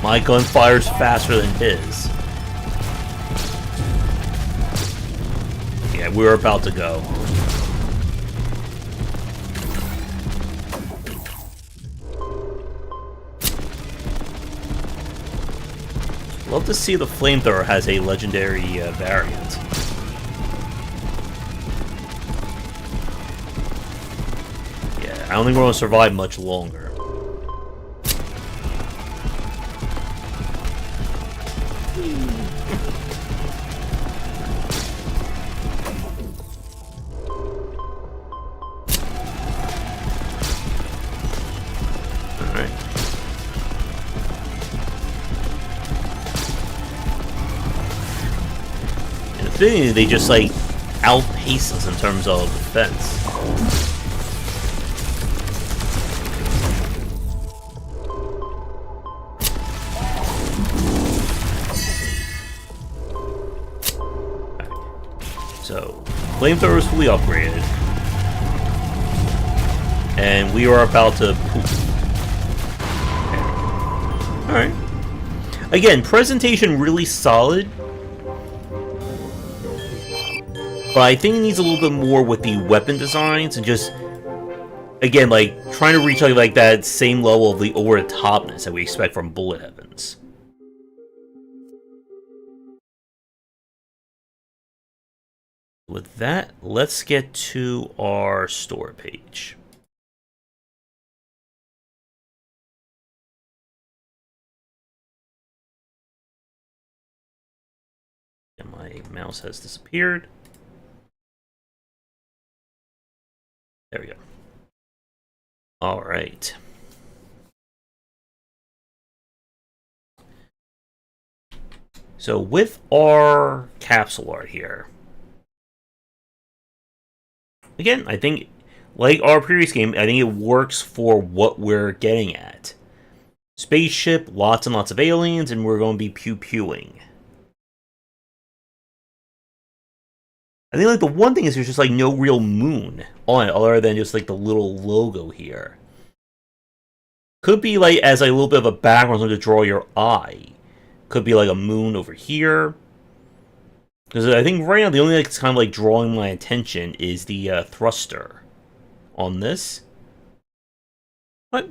My gun fires faster than his. Yeah, we're about to go. Love to see the flamethrower has a legendary variant. Yeah, I don't think we're going to survive much longer. They just like outpace us in terms of defense. Okay. So, flamethrower is fully upgraded, and we are about to poof. Okay. All right. Again, presentation really solid. But I think it needs a little bit more with the weapon designs and just, again, like, trying to reach like that same level of the over-the-topness that we expect from bullet heavens. With that, let's get to our store page. And my mouse has disappeared. There we go. All right. So with our capsule art here, again, I think, like our previous game, I think it works for what we're getting at. Spaceship, lots and lots of aliens, and we're going to be pew-pewing. I think, like, the one thing is there's just, like, no real moon on it, other than just, like, the little logo here. Could be, like, as, like, a little bit of a background to draw your eye. Could be, like, a moon over here. Because I think right now the only thing that's kind of, like, drawing my attention is the thruster on this. But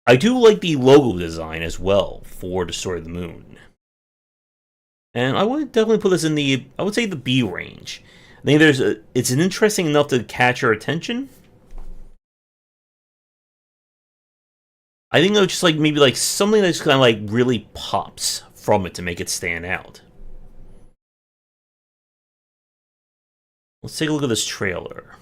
I do like the logo design as well for Destroy the Moon. And I would definitely put this in the, I would say, the B range. I think it's an interesting enough to catch your attention. I think it's just like maybe like something that just kind of like really pops from it to make it stand out. Let's take a look at this trailer.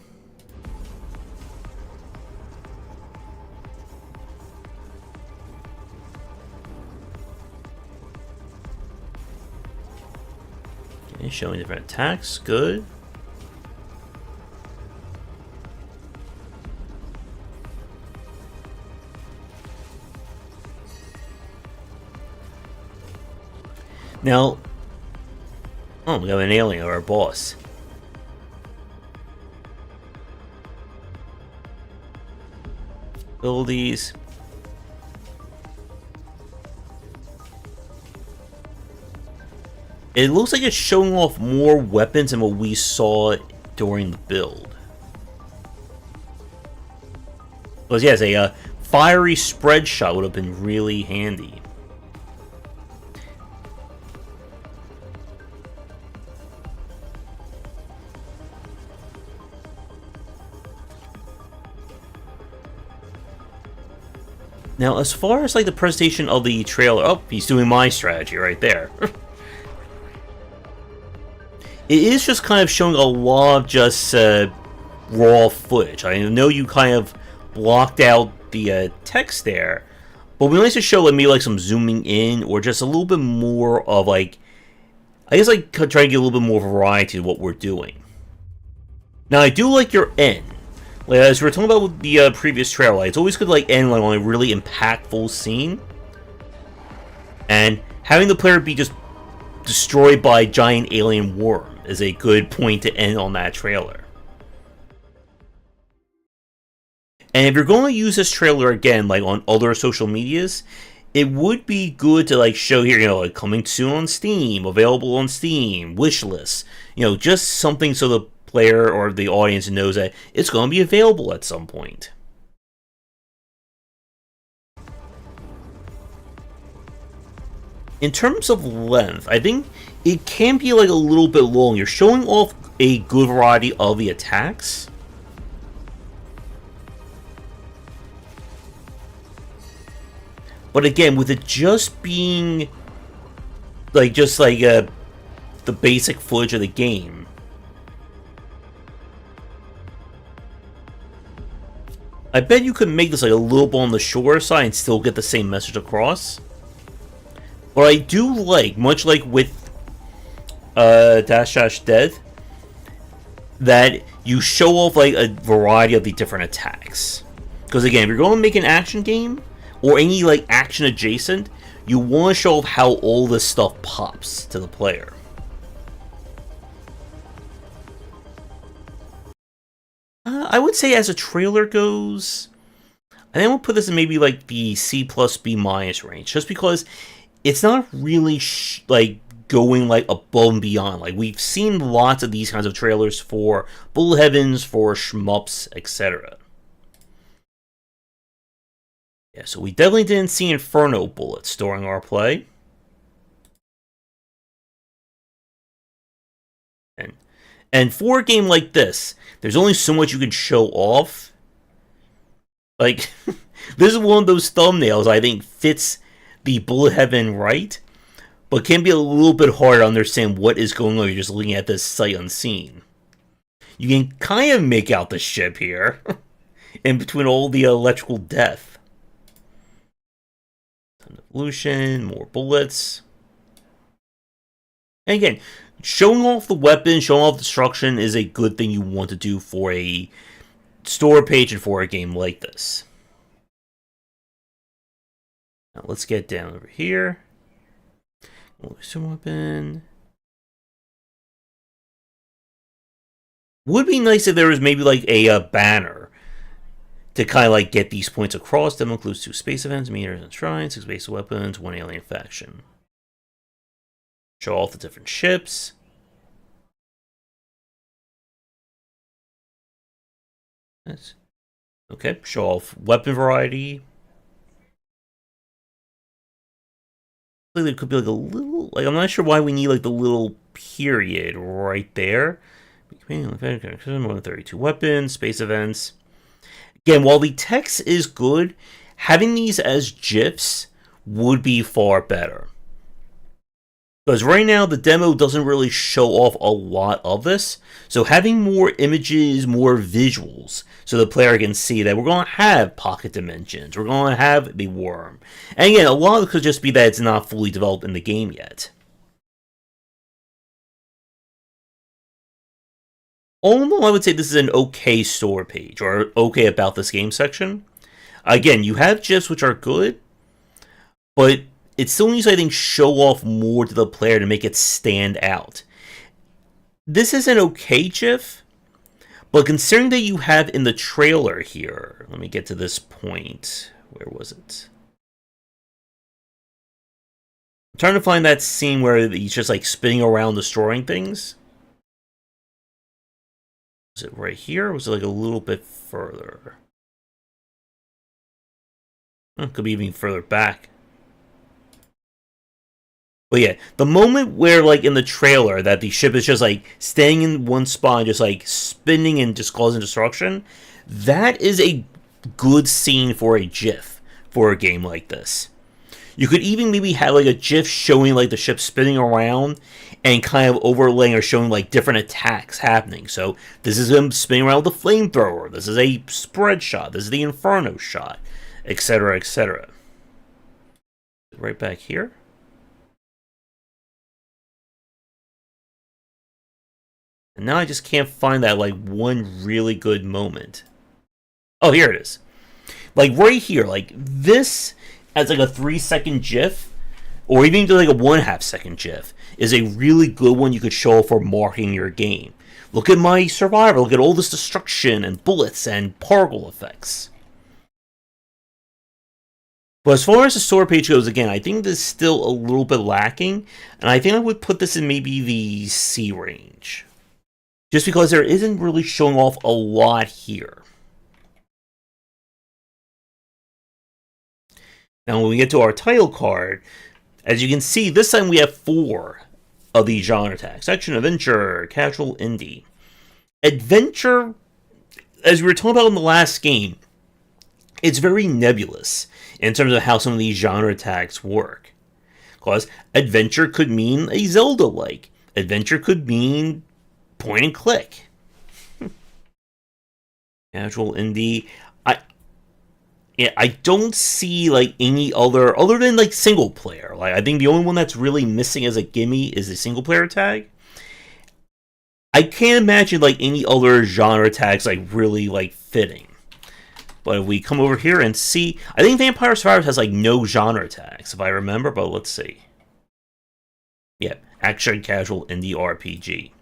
Okay, showing different attacks, good. Now, oh, we have an alien, our boss. Abilities. It looks like it's showing off more weapons than what we saw during the build. Because yes, a fiery spread shot would have been really handy. Now, as far as like the presentation of the trailer, oh, he's doing my strategy right there. It is just kind of showing a lot of just raw footage. I know you kind of blocked out the text there, but we like to show like maybe like some zooming in or just a little bit more of like I guess I could try to get a little bit more variety to what we're doing. Now, I do like your end. Like, as we were talking about with the previous trailer, like, it's always good to like end like on a really impactful scene, and having the player be just destroyed by a giant alien worm is a good point to end on that trailer. And if you're going to use this trailer again, like on other social medias, it would be good to like show here, like coming soon on Steam, available on Steam, wish lists, just something so the player or the audience knows that it's going to be available at some point. In terms of length, I think it can be like a little bit long. You're showing off a good variety of the attacks. But again, with it just being like the basic footage of the game, I bet you could make this like a little bit on the shorter side and still get the same message across. But I do like, much like with Dash Dash Dead, that you show off like a variety of the different attacks. Because again, if you're going to make an action game, or any like action adjacent, you want to show off how all this stuff pops to the player. I would say as a trailer goes, I think we'll put this in maybe like the C plus B minus range, just because it's not really like going like above and beyond. Like we've seen lots of these kinds of trailers for Bullet Heavens, for shmups, etc. Yeah, so we definitely didn't see Inferno bullets during our play. And for a game like this, there's only so much you can show off. Like, this is one of those thumbnails I think fits the Bullet Heaven right, but can be a little bit hard to understand what is going on. You're just looking at this sight unseen. You can kind of make out the ship here, in between all the electrical death. Evolution, more bullets. And again, showing off the weapon, showing off destruction is a good thing you want to do for a store page and for a game like this. Now let's get down over here. Some weapon. Would be nice if there was maybe like a banner to kind of like get these points across. Demo includes 2 space events, meters and shrines, 6 base weapons, 1 alien faction. Show off the different ships. Okay, show off weapon variety. I think there could be like a little, like I'm not sure why we need like the little period right there. More than 32 weapons, space events. Again, while the text is good, having these as GIFs would be far better. Because right now, the demo doesn't really show off a lot of this. So having more images, more visuals, so the player can see that we're going to have pocket dimensions, we're going to have the worm. And again, a lot of it could just be that it's not fully developed in the game yet. All in all, I would say this is an okay store page, or okay about this game section. Again, you have GIFs which are good, but it still needs to, I think, show off more to the player to make it stand out. This is an okay GIF, but considering that you have in the trailer here, let me get to this point. Where was it? I'm trying to find that scene where he's just like spinning around destroying things. Was it right here, or was it like a little bit further? It could be even further back. But yeah, the moment where, like, in the trailer, that the ship is just, like, staying in one spot and just, like, spinning and just causing destruction, that is a good scene for a GIF for a game like this. You could even maybe have, like, a GIF showing, like, the ship spinning around and kind of overlaying or showing, like, different attacks happening. So, this is him spinning around with the flamethrower. This is a spread shot. This is the Inferno shot, etc., etc. Right back here. And now I just can't find that, like, one really good moment. Oh, here it is. Like, right here, like, this as, like, a 3-second GIF, or even like a 1/2 second GIF, is a really good one you could show for marking your game. Look at my survivor, look at all this destruction and bullets and particle effects. But as far as the story page goes, again, I think this is still a little bit lacking, and I think I would put this in maybe the C range. Just because there isn't really showing off a lot here. Now when we get to our title card, as you can see, this time we have 4 of these genre tags. Action, adventure, casual, indie. Adventure, as we were talking about in the last game, it's very nebulous in terms of how some of these genre tags work. Because adventure could mean a Zelda-like. Adventure could mean point and click. Casual, indie. I don't see like any other than like single player. Like I think the only one that's really missing as a gimme is the single player tag. I can't imagine like any other genre tags like really like fitting. But if we come over here and see, I think Vampire Survivors has like no genre tags if I remember. But let's see. Yeah, action, casual, indie, RPG.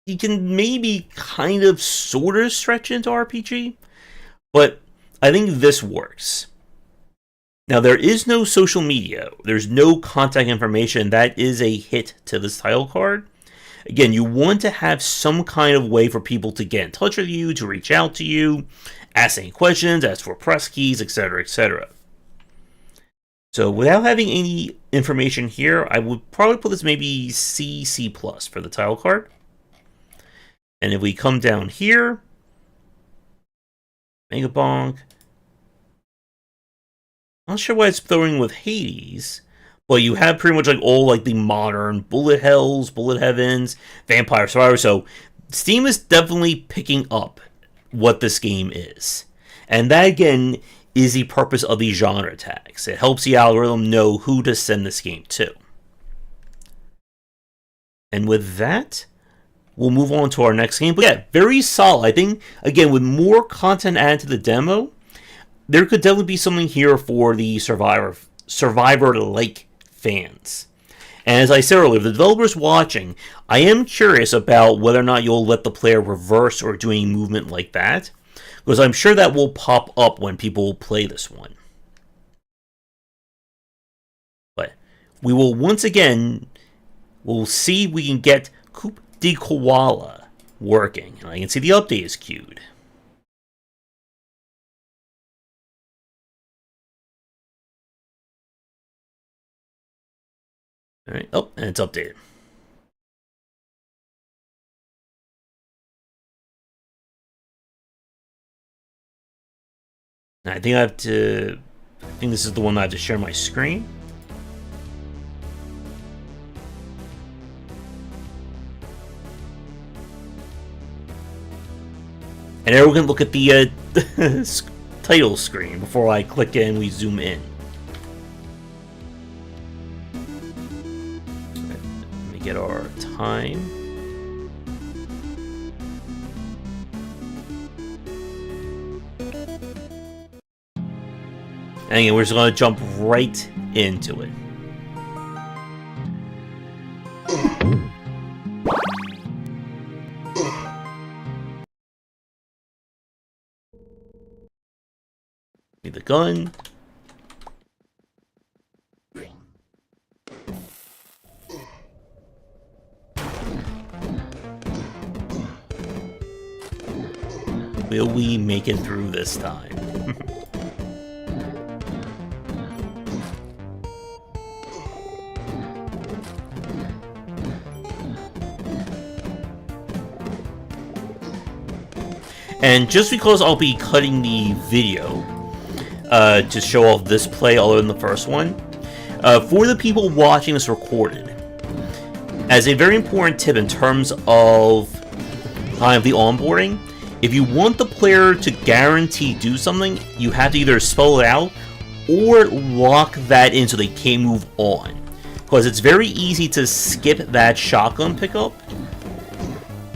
You can maybe kind of sort of stretch into RPG. But I think this works. Now, there is no social media. There's no contact information. That is a hit to this title card. Again, you want to have some kind of way for people to get in touch with you, to reach out to you, ask any questions, ask for press keys, etc., etc. So without having any information here, I would probably put this maybe C, C+ for the title card. And if we come down here, Mega Bonk. Not sure why it's throwing with Hades, but you have pretty much like all like the modern Bullet Hells, Bullet Heavens, Vampire Survivors. So Steam is definitely picking up what this game is. And that again is the purpose of these genre tags. It helps the algorithm know who to send this game to. And with that, we'll move on to our next game. But yeah, very solid. I think, again, with more content added to the demo, there could definitely be something here for the Survivor-like fans. And as I said earlier, the developers watching, I am curious about whether or not you'll let the player reverse or do any movement like that. Because I'm sure that will pop up when people play this one. But we will once again, we'll see if we can get Coop the Koala working, and I can see the update is queued. Alright, oh, and it's updated. And I think this is the one that I have to share my screen. And everyone can look at the title screen before I click in and we zoom in. Let me get our time. And again, we're just going to jump right into it. The gun. Will we make it through this time? And just because I'll be cutting the video to show off this play other than the first one, for the people watching this recorded, as a very important tip in terms of the onboarding, if you want the player to guarantee do something, you have to either spell it out or lock that in so they can't move on. Because it's very easy to skip that shotgun pickup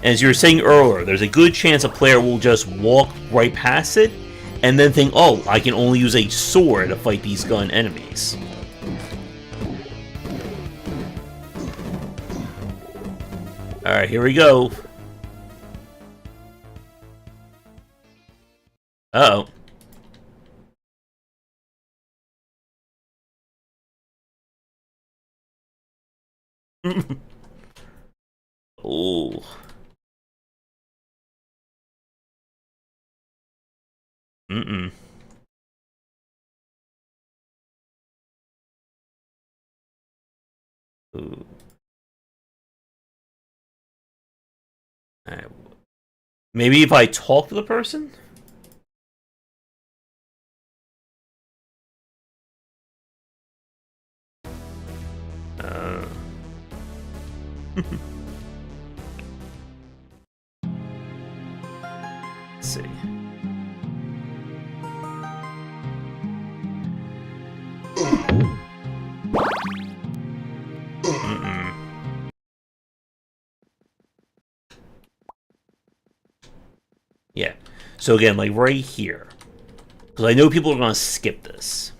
As you were saying earlier, there's a good chance a player will just walk right past it and then think, oh, I can only use a sword to fight these gun enemies. Alright, here we go. Uh-oh. Oh. Mm-mm. Ooh. Alright. Maybe if I talk to the person? Let's see. Mm-mm. Yeah. So again, like right here. Because I know people are going to skip this.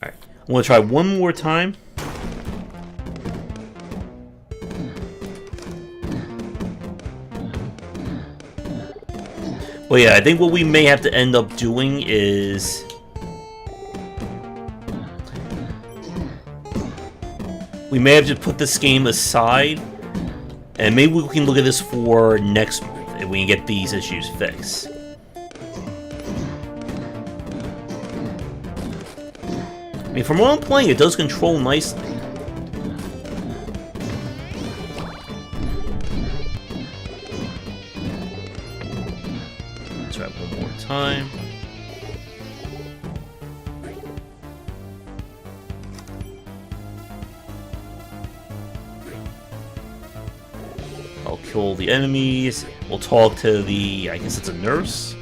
Alright. I'm going to try one more time. Well, yeah, I think what we may have to end up doing is... we may have to put this game aside, and maybe we can look at this for next month, if we can get these issues fixed. I mean, from what I'm playing, it does control nicely. Let's try one more time. I'll kill the enemies. We'll talk to the... I guess it's a nurse?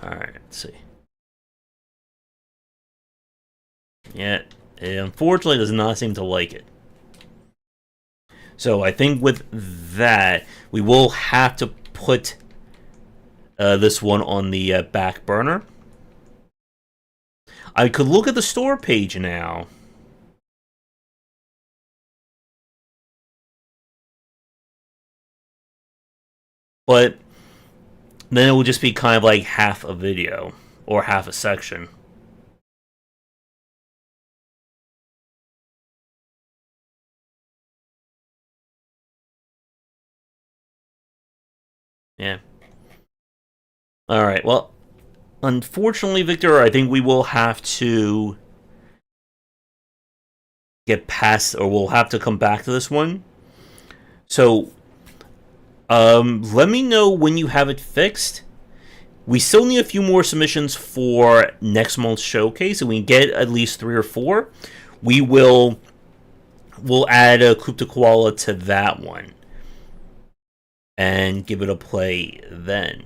Alright, let's see. Yeah, it unfortunately does not seem to like it. So I think with that, we will have to put this one on the back burner. I could look at the store page now. But then it will just be kind of like half a video or half a section. Yeah. Alright, well, unfortunately, Victor, I think we will have to get past, or we'll have to come back to this one. So, let me know when you have it fixed. We still need a few more submissions for next month's showcase, and we can get at least 3 or 4. We'll add a Club de Koala to that one and give it a play then.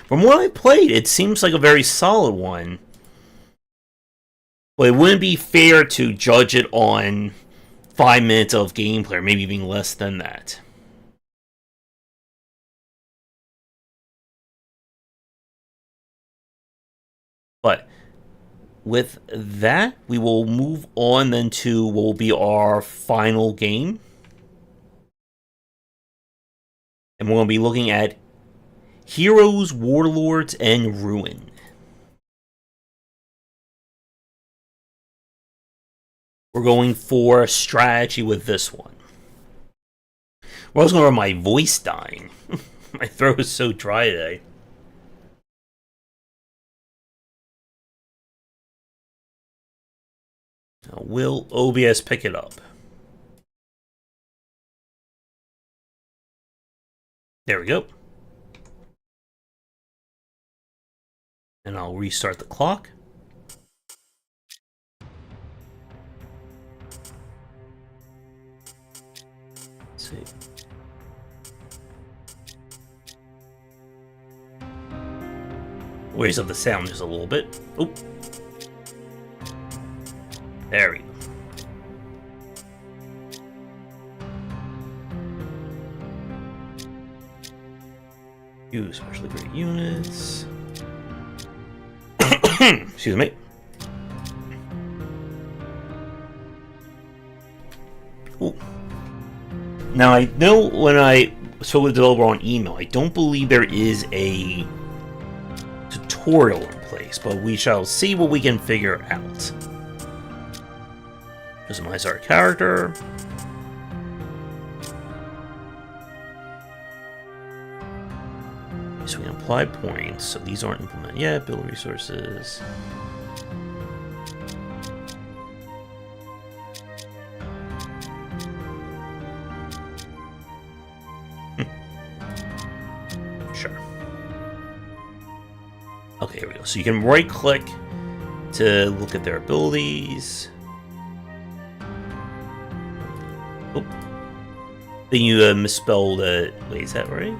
From what I played, it seems like a very solid one. But it wouldn't be fair to judge it on 5 minutes of gameplay, or maybe even less than that. But with that, we will move on then to what will be our final game. And we're going to be looking at Heroes, Warlords, and Ruin. We're going for strategy with this one. We're also going to my voice dying. My throat is so dry today. Now, will OBS pick it up? There we go. And I'll restart the clock. Let's see. Raise up the sound just a little bit. Oop. There we go. Use specially great units. Excuse me. Ooh. Now I know when I spoke with the developer on email, I don't believe there is a tutorial in place, but we shall see what we can figure out. Customize our character. So we can apply points, so these aren't implemented yet. Build resources. Sure. Okay, here we go. So you can right click to look at their abilities. Oh. Then you misspelled it. Wait, is that right?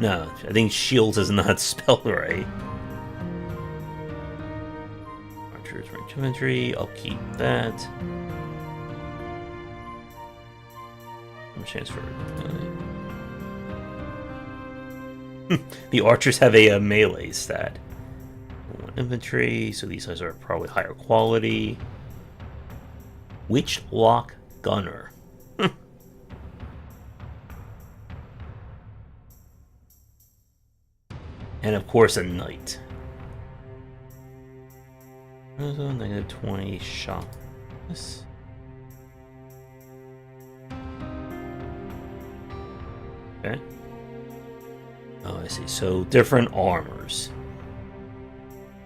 No, I think shields is not spelled right. Archer's range inventory, I'll keep that. Chance for the archers have a melee stat. Inventory, so these guys are probably higher quality. Witch Lock Gunner. And of course, a knight. Negative 20 shot. Okay. Oh, I see. So different armors.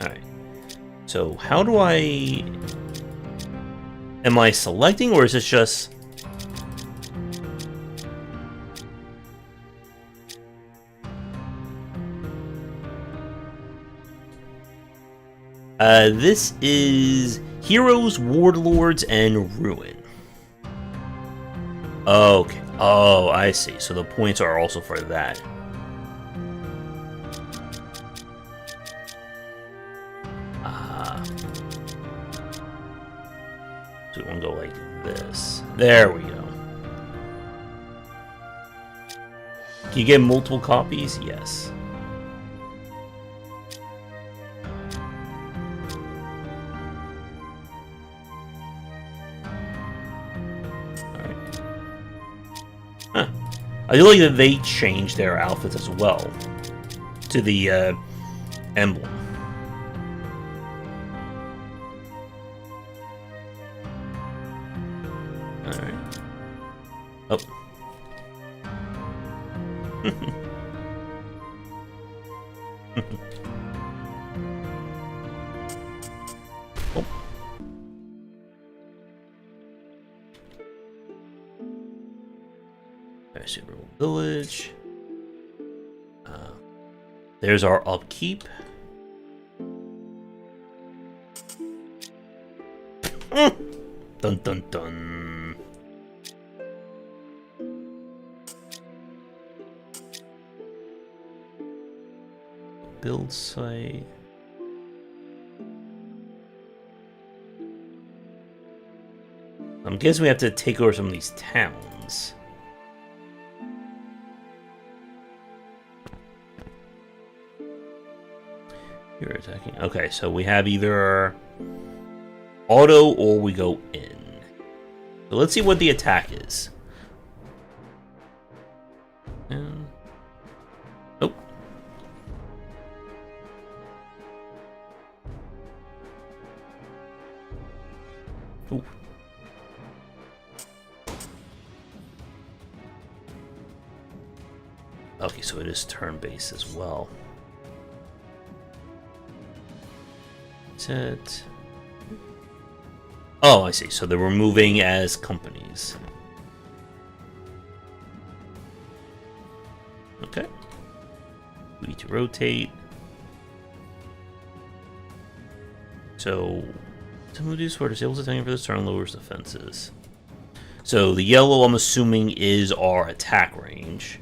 Alright. So how do I... Am I selecting, or is this just... This is Heroes, Warlords, and Ruin. Okay. Oh, I see. So the points are also for that. So we want to go like this. There we go. Can you get multiple copies? Yes. I do like that they changed their outfits as well to the emblem. Alright. Oh. Oh. Super Village. There's our upkeep. Dun dun dun. Build site. I'm guessing we have to take over some of these towns. You're attacking. Okay, so we have either auto or we go in. So let's see what the attack is. And... oh. Ooh. Okay, so it is turn-based as well. It. Oh, I see. So they were moving as companies. Okay. We need to rotate. So, to move these for disables attacking for this turn, lowers defenses. So the yellow, I'm assuming, is our attack range.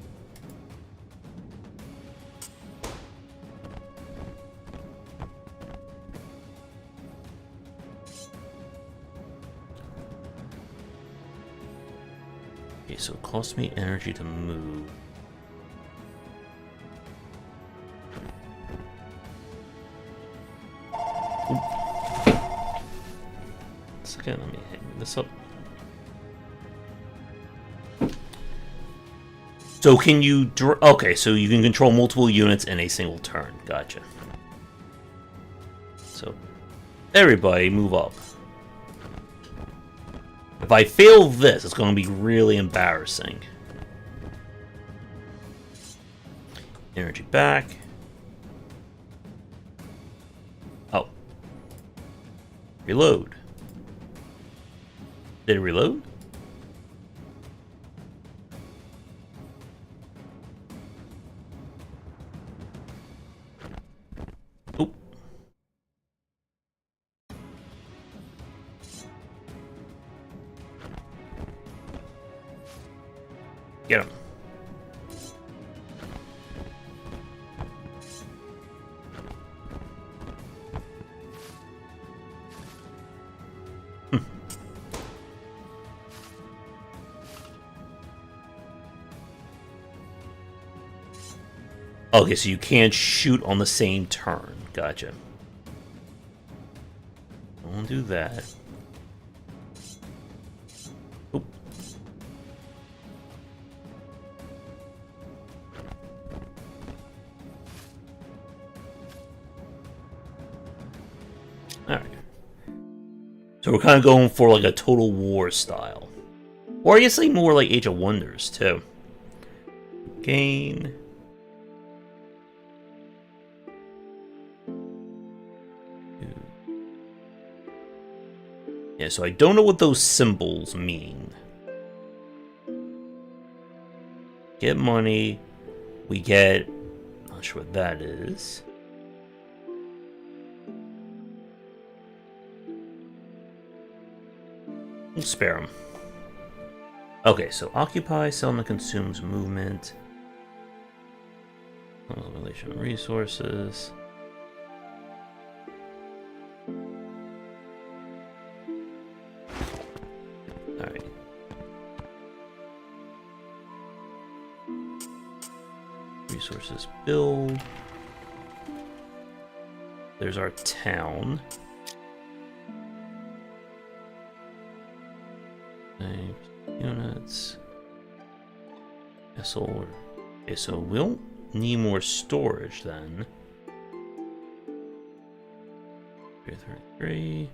Okay, so it costs me energy to move. Second, let me hang this up. So can you... Okay, so you can control multiple units in a single turn. Gotcha. So, everybody move up. If I fail this, it's going to be really embarrassing. Energy back. Oh. Reload. Did it reload? Oop. Get him. Okay, so you can't shoot on the same turn. Gotcha. Don't do that. Oop. Alright. So we're kind of going for like a Total War style. Or I guess like more like Age of Wonders, too. Gain... Yeah, so I don't know what those symbols mean. Get money. We get... Not sure what that is. We'll spare them. Okay, so occupy, settlement consumes movement. Relation resources. Alright. Resources build. There's our town. Units. SOL. Okay, so we'll need more storage then. 333.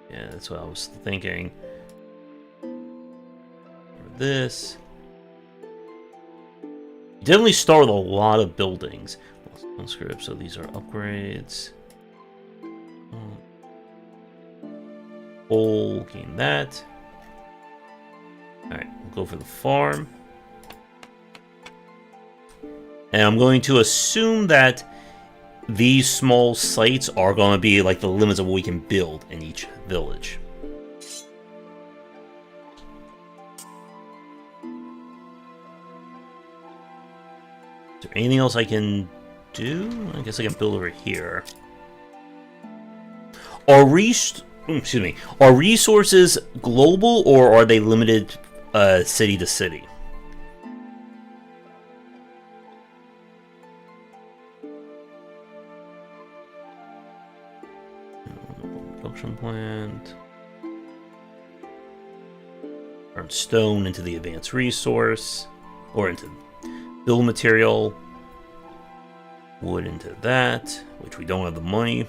Yeah, that's what I was thinking. For this. Definitely start with a lot of buildings. Script, so these are upgrades. Gain that. Alright, we'll go for the farm. And I'm going to assume that these small sites are going to be like the limits of what we can build in each village. Is there anything else I can do? I guess I can build over here. Are resources global or are they limited city to city? Production plant. Turn stone into the advanced resource, or into build material. Wood into that, which we don't have the money.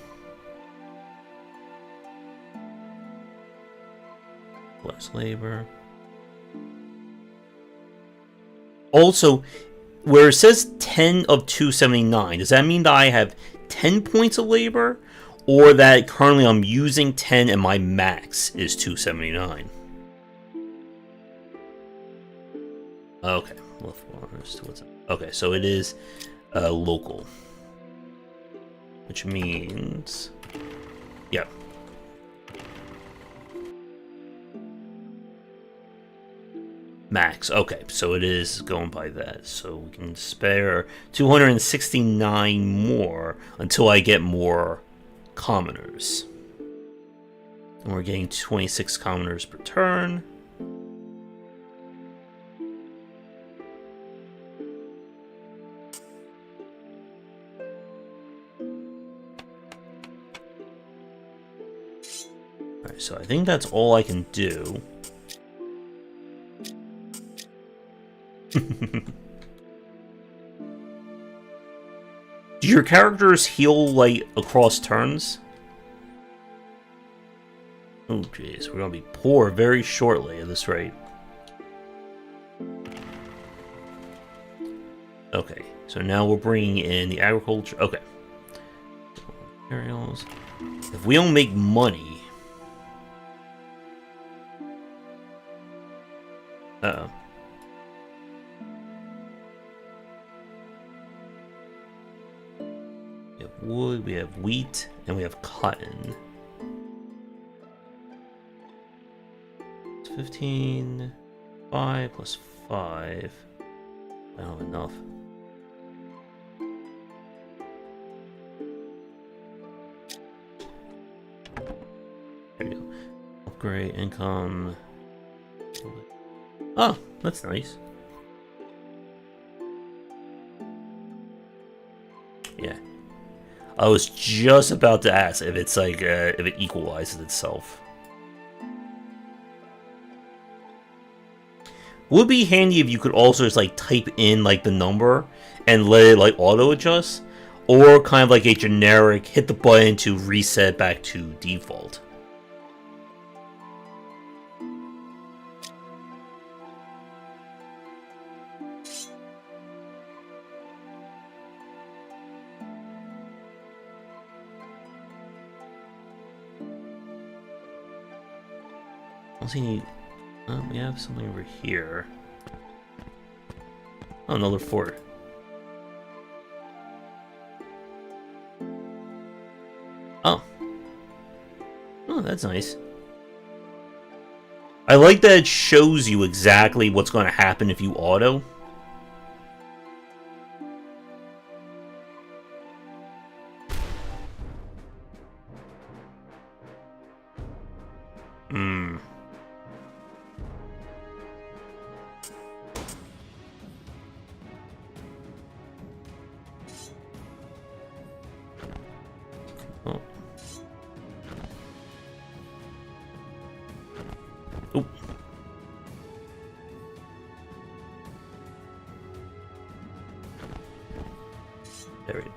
Less labor. Also, where it says 10 of 279, does that mean that I have 10 points of labor? Or that currently I'm using 10 and my max is 279? Okay. Okay, so it is local. Which means... Yep. Max. Okay, so it is going by that. So we can spare 269 more until I get more commoners. And we're getting 26 commoners per turn. Alright, so I think that's all I can do. Do your characters heal, like, across turns? Oh, jeez. We're gonna be poor very shortly at this rate. Okay, so now we're bringing in the agriculture. Okay. Materials. If we don't make money... Uh-oh. We have wood, we have wheat, and we have cotton. It's 15... 5 plus 5. I don't have enough. There you go. Upgrade income. Oh, that's nice. Yeah. I was just about to ask if it's like if it equalizes itself. Would be handy if you could also just like type in like the number and let it like auto adjust, or kind of like a generic hit the button to reset back to default. We have something over here. Oh, another fort. Oh. Oh, that's nice. I like that it shows you exactly what's going to happen if you auto. Hmm. Oh. Oh. There we go.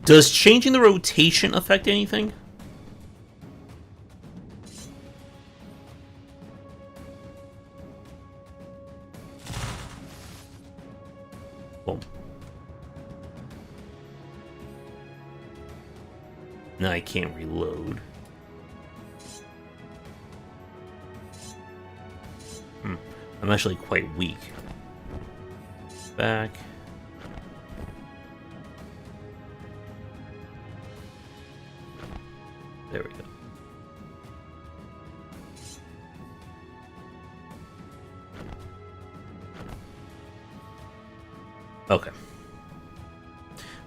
Does changing the rotation affect anything? Boom. Now I can't reload. I'm actually quite weak. Back. There we go. Okay.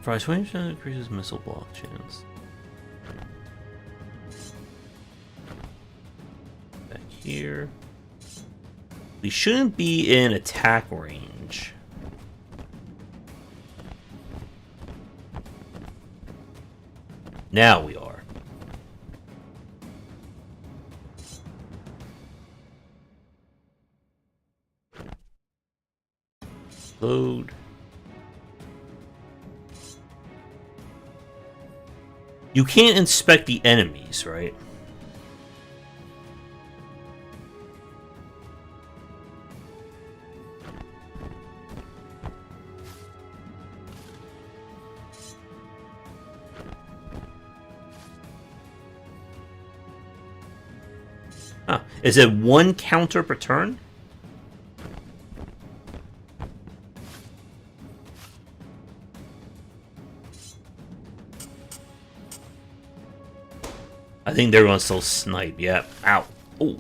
For 20% increases missile block chance. Back here. We shouldn't be in attack range. Now we are. Load. You can't inspect the enemies, right? Huh. Is it one counter per turn? I think they're gonna still snipe. Yeah. Ow. Oh.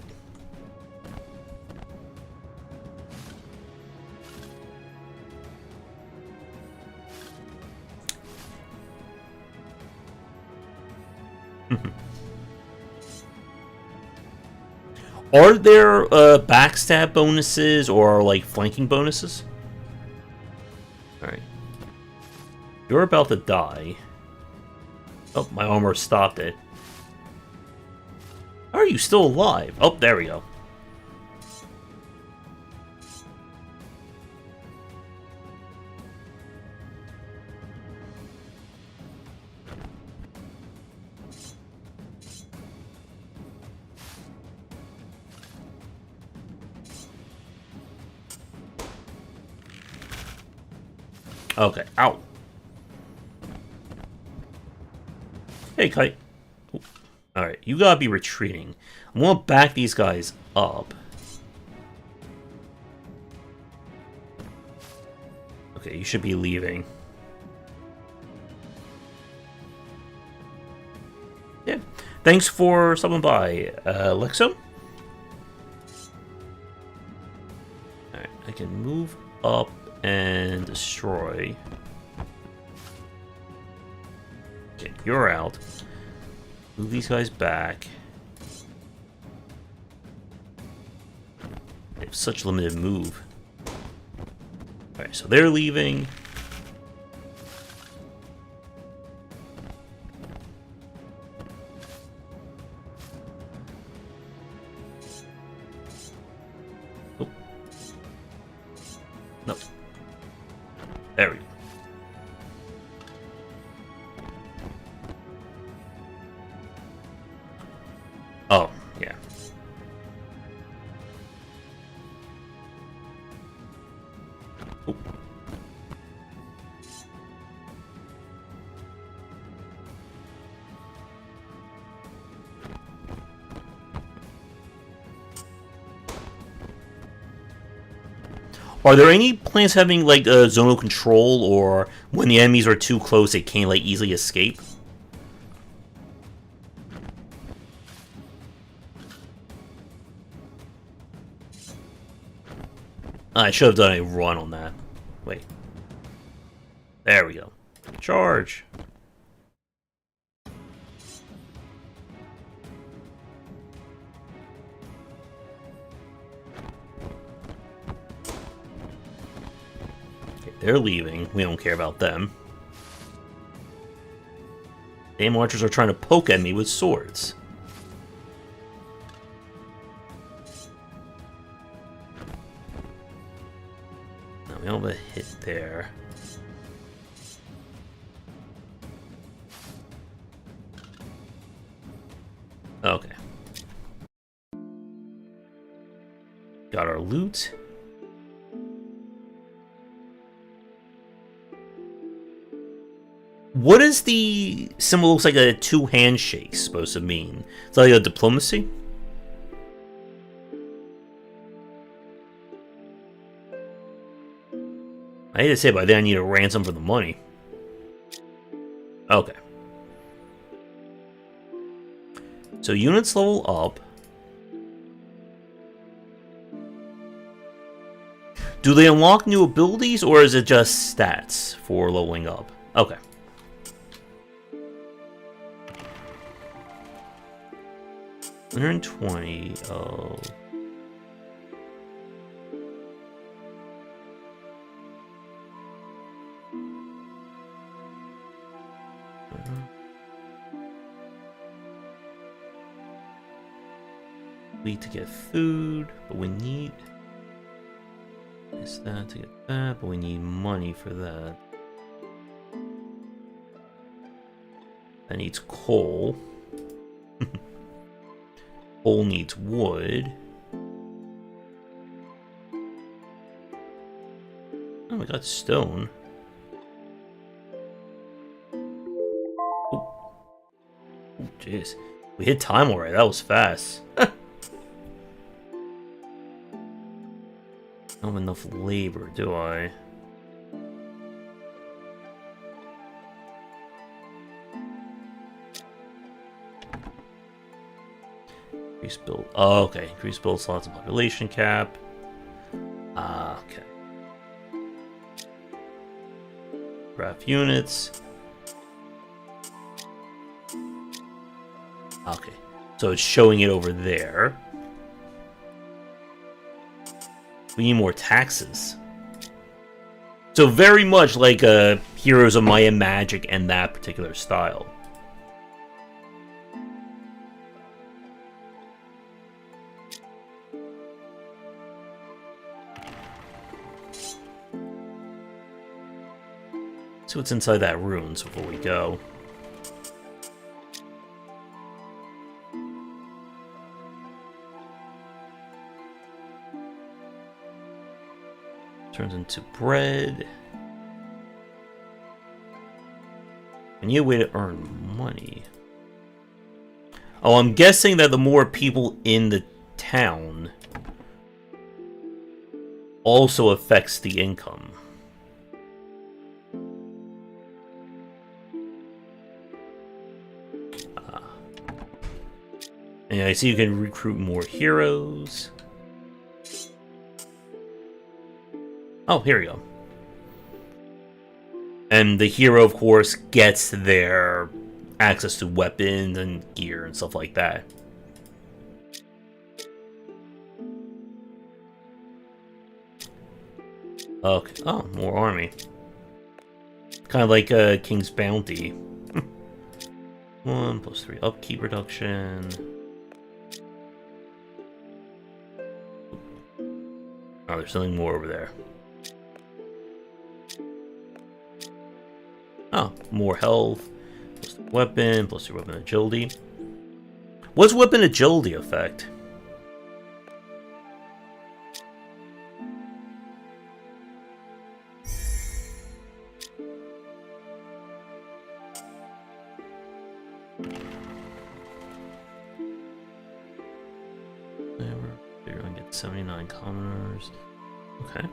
Are there backstab bonuses or like flanking bonuses? Alright. You're about to die. Oh, my armor stopped it. How are you still alive? Oh, there we go. Okay, ow. Hey, Kite. Alright, you gotta be retreating. I'm gonna back these guys up. Okay, you should be leaving. Yeah. Thanks for stopping by, Lexo. Alright, I can move up and destroy. Okay, you're out. Move these guys back. They have such limited move. Alright, so they're leaving. Oh. No. There we go. Oh, yeah. Oh. Are there any plans having like zonal control, or when the enemies are too close, they can't like easily escape? I should have done a run on that. Wait. There we go. Charge. Okay, they're leaving. We don't care about them. Damn archers are trying to poke at me with swords. We don't have a hit there. Okay. Got our loot. What is the symbol? Looks like a two handshake supposed to mean? Is that like a diplomacy? I hate to say it, but I think I need a ransom for the money. Okay. So units level up. Do they unlock new abilities, or is it just stats for leveling up? Okay. $120. Oh. We need to get food, but we need that to get that, but we need money for that. That needs coal. Coal needs wood. Oh, we got stone. Oh, jeez. We hit time already. That was fast. I don't have enough labor, do I? Increase build. Oh, okay. Increase build slots and population cap. Ah, okay. Craft units. Okay, so it's showing it over there. We need more taxes. So very much like Heroes of Might and Magic and that particular style. See what's inside that ruins before we go. Turns into bread. I need a way to earn money. Oh, I'm guessing that the more people in the town also affects the income. And I see you can recruit more heroes. Oh, here we go. And the hero, of course, gets their access to weapons and gear and stuff like that. Okay. Oh, more army. Kind of like King's Bounty. 1 + 3 upkeep reduction. Oh, there's something more over there. Oh, more health. Plus weapon, plus your weapon agility. What's weapon agility effect? You're gonna get 79 commoners. Okay.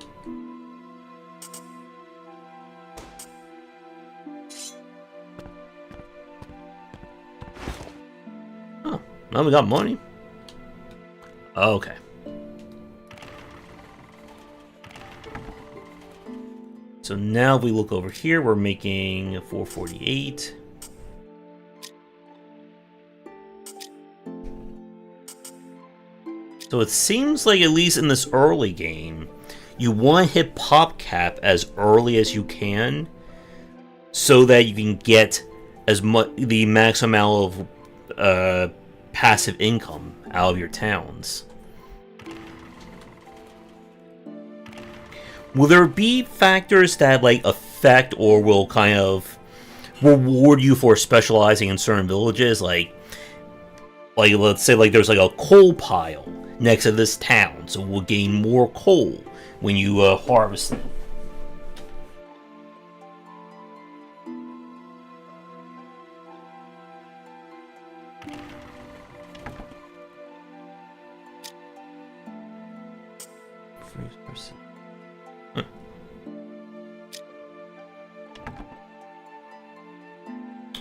Oh, now we got money. Okay. So now if we look over here, we're making 448. So it seems like, at least in this early game, you want to hit pop cap as early as you can, so that you can get as much the maximum amount of passive income out of your towns. Will there be factors that like affect or will kind of reward you for specializing in certain villages? Like let's say like there's like a coal pile next to this town, so we'll gain more coal when you harvest it.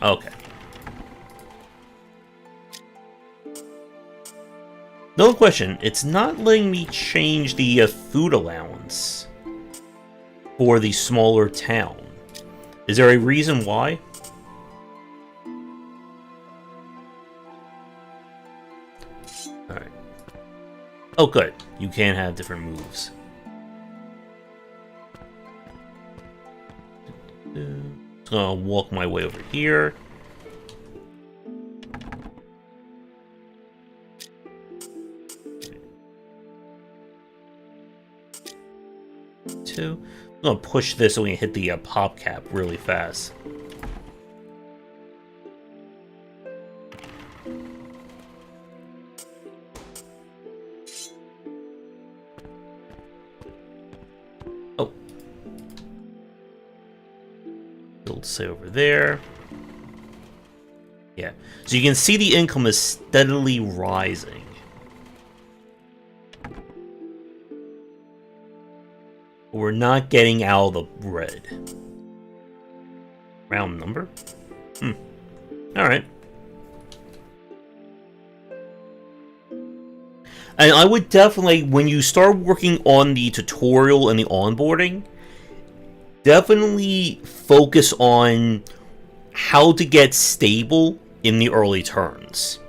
Okay. No question, it's not letting me change the food allowance for the smaller town. Is there a reason why? Alright. Oh good, you can have different moves. Just gonna walk my way over here. I'm gonna push this so we can hit the pop cap really fast. Oh. Build say over there. Yeah. So you can see the income is steadily rising. We're not getting out of the red. Round number? Alright. And I would definitely, when you start working on the tutorial and the onboarding, definitely focus on how to get stable in the early turns.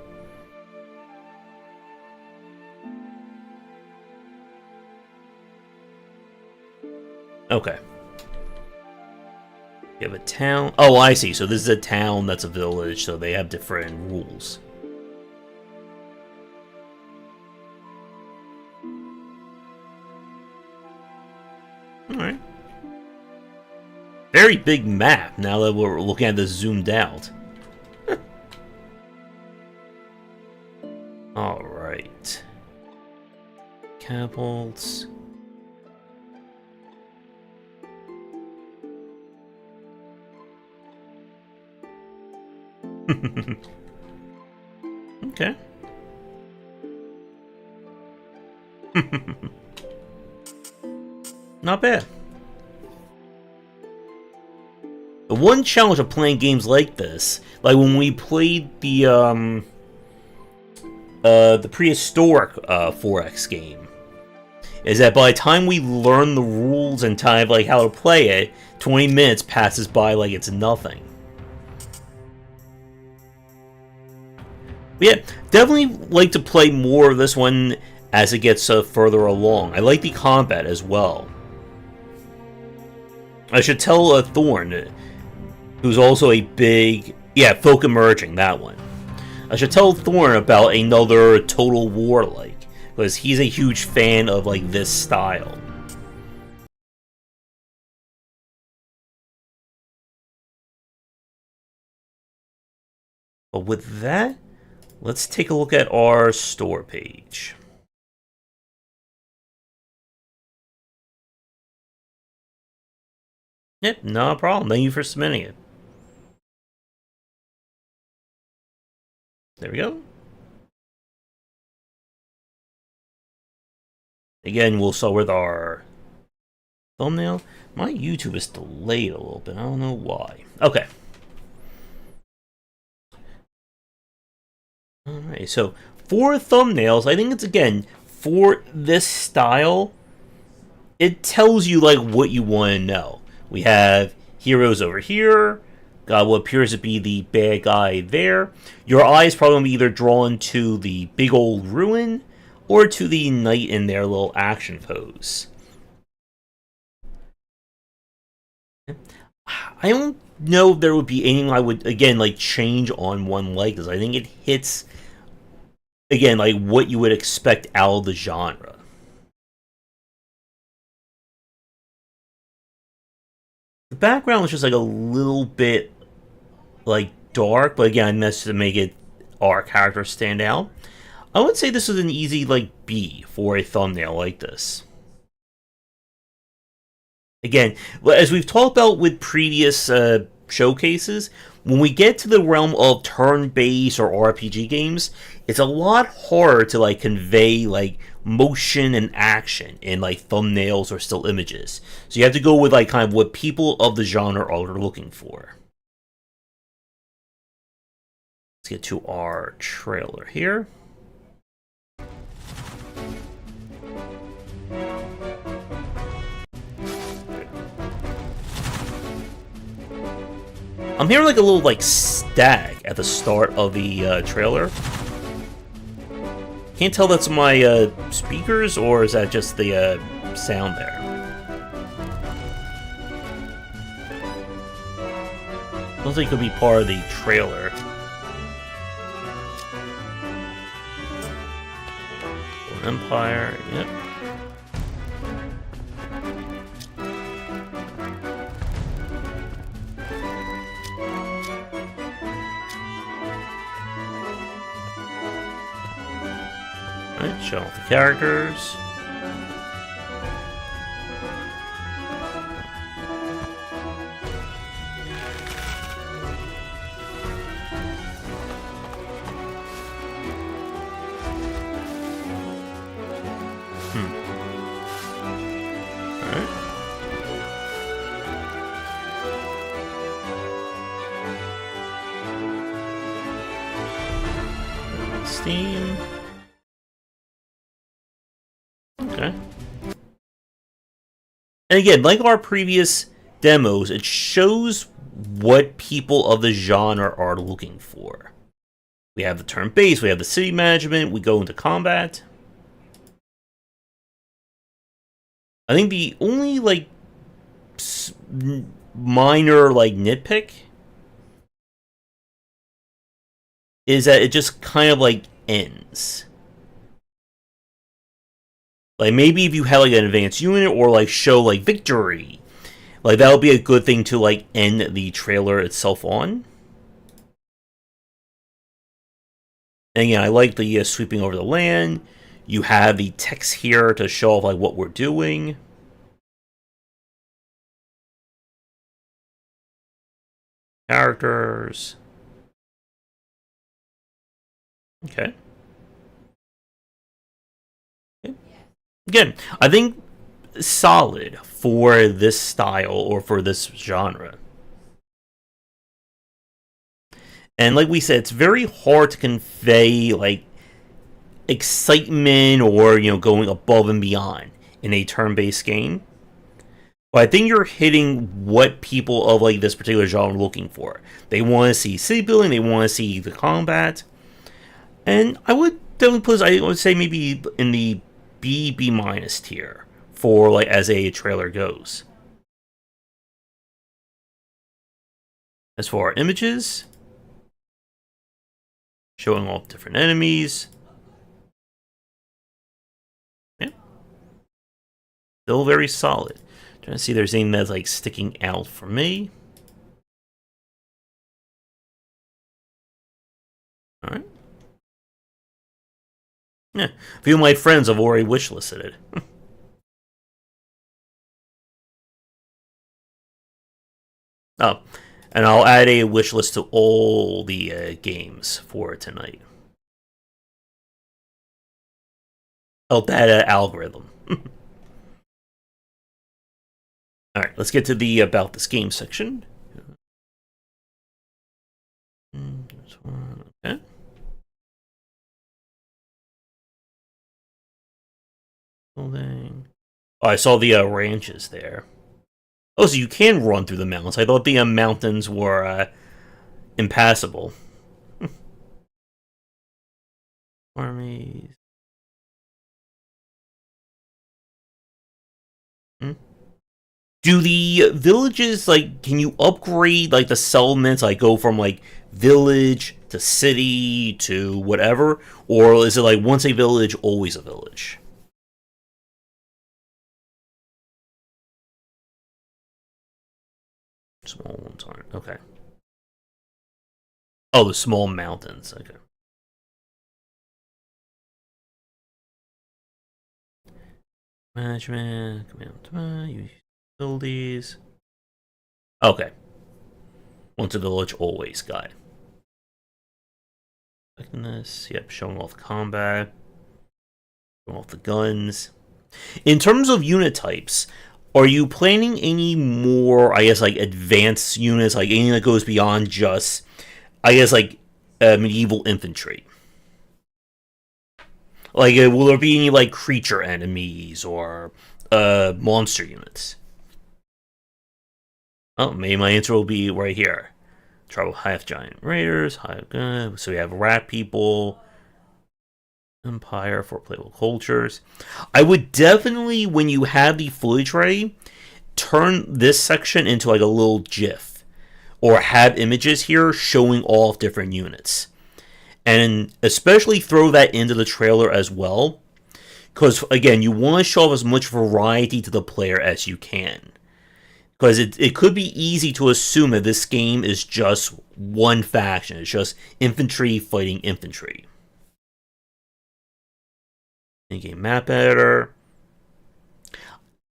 Okay. You have a town. Oh, I see. So this is a town that's a village, so they have different rules. Alright. Very big map now that we're looking at this zoomed out. Alright. Catapults. Okay. Not bad. The one challenge of playing games like this, like when we played the prehistoric 4X game, is that by the time we learn the rules and time like how to play it, 20 minutes passes by like it's nothing. But yeah, definitely like to play more of this one as it gets further along. I like the combat as well. I should tell Thorn, who's also a big... Yeah, Folk Emerging, that one. I should tell Thorn about another Total War like, because he's a huge fan of like this style. But with that, let's take a look at our store page. Yep, no problem. Thank you for submitting it. There we go. Again, we'll start with our thumbnail. My YouTube is delayed a little bit. I don't know why. Okay. Alright, so for thumbnails, I think it's, again, for this style, it tells you, like, what you want to know. We have heroes over here, got what appears to be the bad guy there. Your eye is probably going to be either drawn to the big old ruin, or to the knight in their little action pose. I don't know if there would be anything I would, again, like, change on one like this. I think it hits, again, like, what you would expect out of the genre. The background was just, like, a little bit, like, dark, but again, that's to make it, our character stand out. I would say this is an easy, like, B for a thumbnail like this. Again, as we've talked about with previous showcases, when we get to the realm of turn-based or RPG games, it's a lot harder to like convey like motion and action in like thumbnails or still images. So you have to go with like kind of what people of the genre are looking for. Let's get to our trailer here. I'm hearing like a little like static at the start of the trailer. Can't tell that's my speakers or is that just the sound there. Looks like it could be part of the trailer. Empire, yep. Alright, show off the characters. Steam. Okay. And again, like our previous demos, it shows what people of the genre are looking for. We have the turn-based, we have the city management, we go into combat. I think the only, like, minor like nitpick is that it just kind of like ends. Like maybe if you had like an advanced unit or like show like victory, like that would be a good thing to like end the trailer itself on. And again, I like the sweeping over the land. You have the text here to show off like what we're doing. Characters. Okay. Again, I think solid for this style or for this genre. And like we said, it's very hard to convey like excitement or going above and beyond in a turn-based game. But I think you're hitting what people of like this particular genre are looking for. They want to see city building, they want to see the combat, and I would definitely put this, I would say maybe in the B minus tier for like as a trailer goes. As for our images, showing off different enemies. Yeah. Still very solid. Trying to see if there's anything that's like sticking out for me. Alright. Yeah. A few of my friends have already wishlisted it. Oh. And I'll add a wish list to all the games for tonight. Oh, that algorithm. Alright, let's get to the about this game section. Okay. Building. Oh, I saw the ranches there. Oh, so you can run through the mountains. I thought the mountains were impassable. Armies. Do the villages, like, can you upgrade, like, the settlements, like, go from, like, village to city to whatever? Or is it, like, once a village, always a village? Small ones aren't. Okay. Oh, the small mountains. Okay. Management, command, utilities. Okay. Once a village, always guide. This, yep, showing off combat. Showing off the guns. In terms of unit types, are you planning any more, I guess, like, advanced units, like, anything that goes beyond just, I guess, like, medieval infantry? Like, will there be any, like, creature enemies or monster units? Oh, maybe my answer will be right here. Tribal half-giant raiders, so we have rat people, empire for playable cultures. I would definitely, when you have the footage ready, turn this section into like a little GIF, or have images here showing off different units. And especially throw that into the trailer as well, because again, you want to show off as much variety to the player as you can. Because it could be easy to assume that this game is just one faction. It's just infantry fighting infantry. In-game map editor.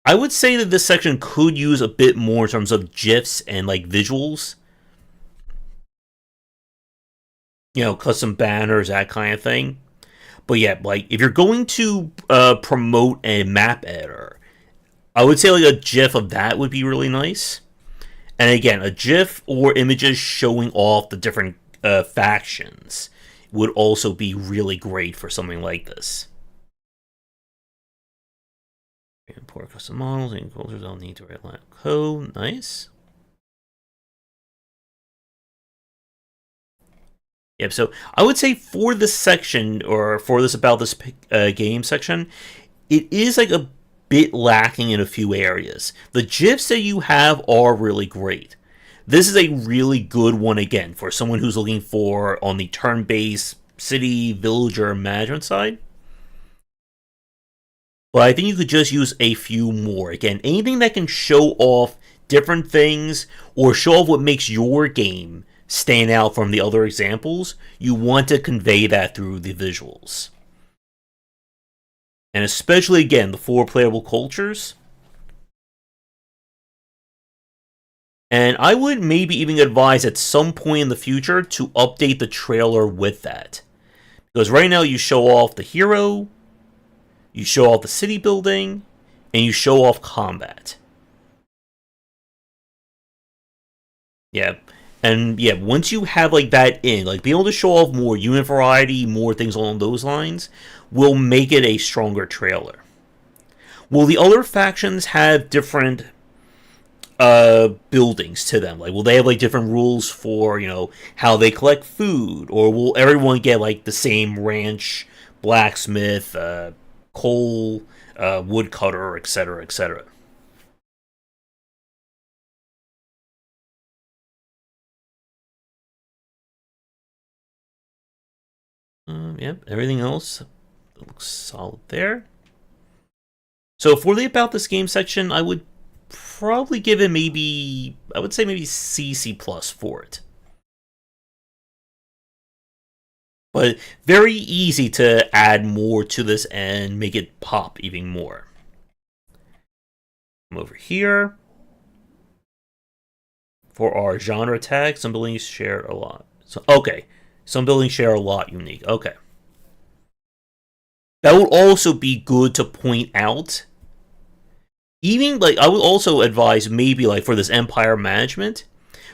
I would say that this section could use a bit more in terms of GIFs and like visuals. Custom banners, that kind of thing. But yeah, like if you're going to promote a map editor, I would say like a GIF of that would be really nice. And again, a GIF or images showing off the different factions would also be really great for something like this. Import custom models and cultures don't need to write code. Nice. Yep, so I would say for this section, or for this about this game section, it is like a bit lacking in a few areas. The GIFs that you have are really great. This is a really good one, again, for someone who's looking for on the turn-based city, villager management side. But I think you could just use a few more. Again, anything that can show off different things or show off what makes your game stand out from the other examples, you want to convey that through the visuals. And especially, again, the 4 playable cultures. And I would maybe even advise at some point in the future to update the trailer with that. Because right now you show off the hero, you show off the city building, and you show off combat. Yeah. And yeah, once you have like that in, like being able to show off more unit variety, more things along those lines, will make it a stronger trailer. Will the other factions have different buildings to them? Like, will they have like different rules for, you know, how they collect food? Or will everyone get like the same ranch, blacksmith, coal, woodcutter, etc., etc.? Yep, everything else looks solid there. So for the About This Game section, I would probably give it maybe, I would say maybe C plus for it. But very easy to add more to this and make it pop even more. Come over here. For our genre tag, some buildings share a lot. So, okay, some buildings share a lot unique. Okay. That would also be good to point out. Even, like, I would also advise maybe, like, for this Empire management,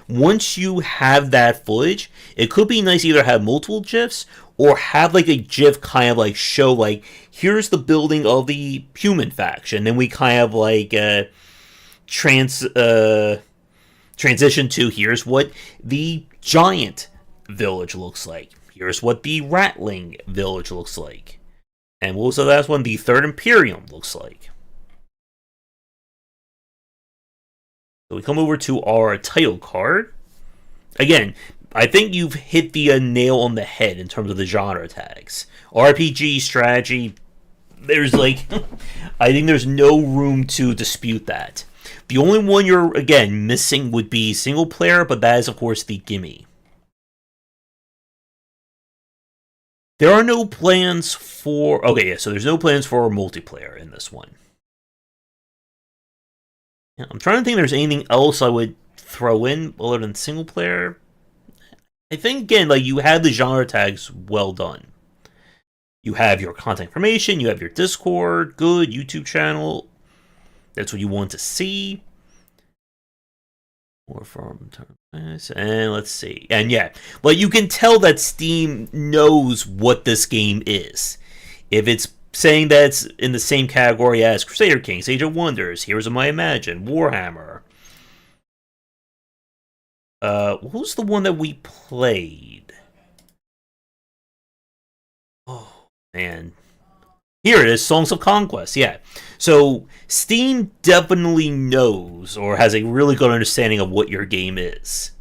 once you have that footage, it could be nice to either have multiple GIFs or have, like, a GIF kind of, like, show, like, here's the building of the human faction. Then we kind of, like, transition to here's what the giant village looks like. Here's what the ratling village looks like. And what was the last one? The Third Imperium looks like. So we come over to our title card. Again, I think you've hit the nail on the head in terms of the genre tags. RPG, strategy, there's like, I think there's no room to dispute that. The only one you're, again, missing would be single player, but that is, of course, the gimme. There are no plans for... Okay, yeah, so there's no plans for multiplayer in this one. Yeah, I'm trying to think if there's anything else I would throw in other than single player. I think, again, like, you have the genre tags well done. You have your contact information, you have your Discord, good, YouTube channel. That's what you want to see. Or from... And let's see. And yeah, but you can tell that Steam knows what this game is. If it's saying that it's in the same category as Crusader Kings, Age of Wonders, Heroes of Might and Magic, Warhammer. What was the one that we played? Oh, man. Here it is, Songs of Conquest, yeah. So, Steam definitely knows, or has a really good understanding of what your game is.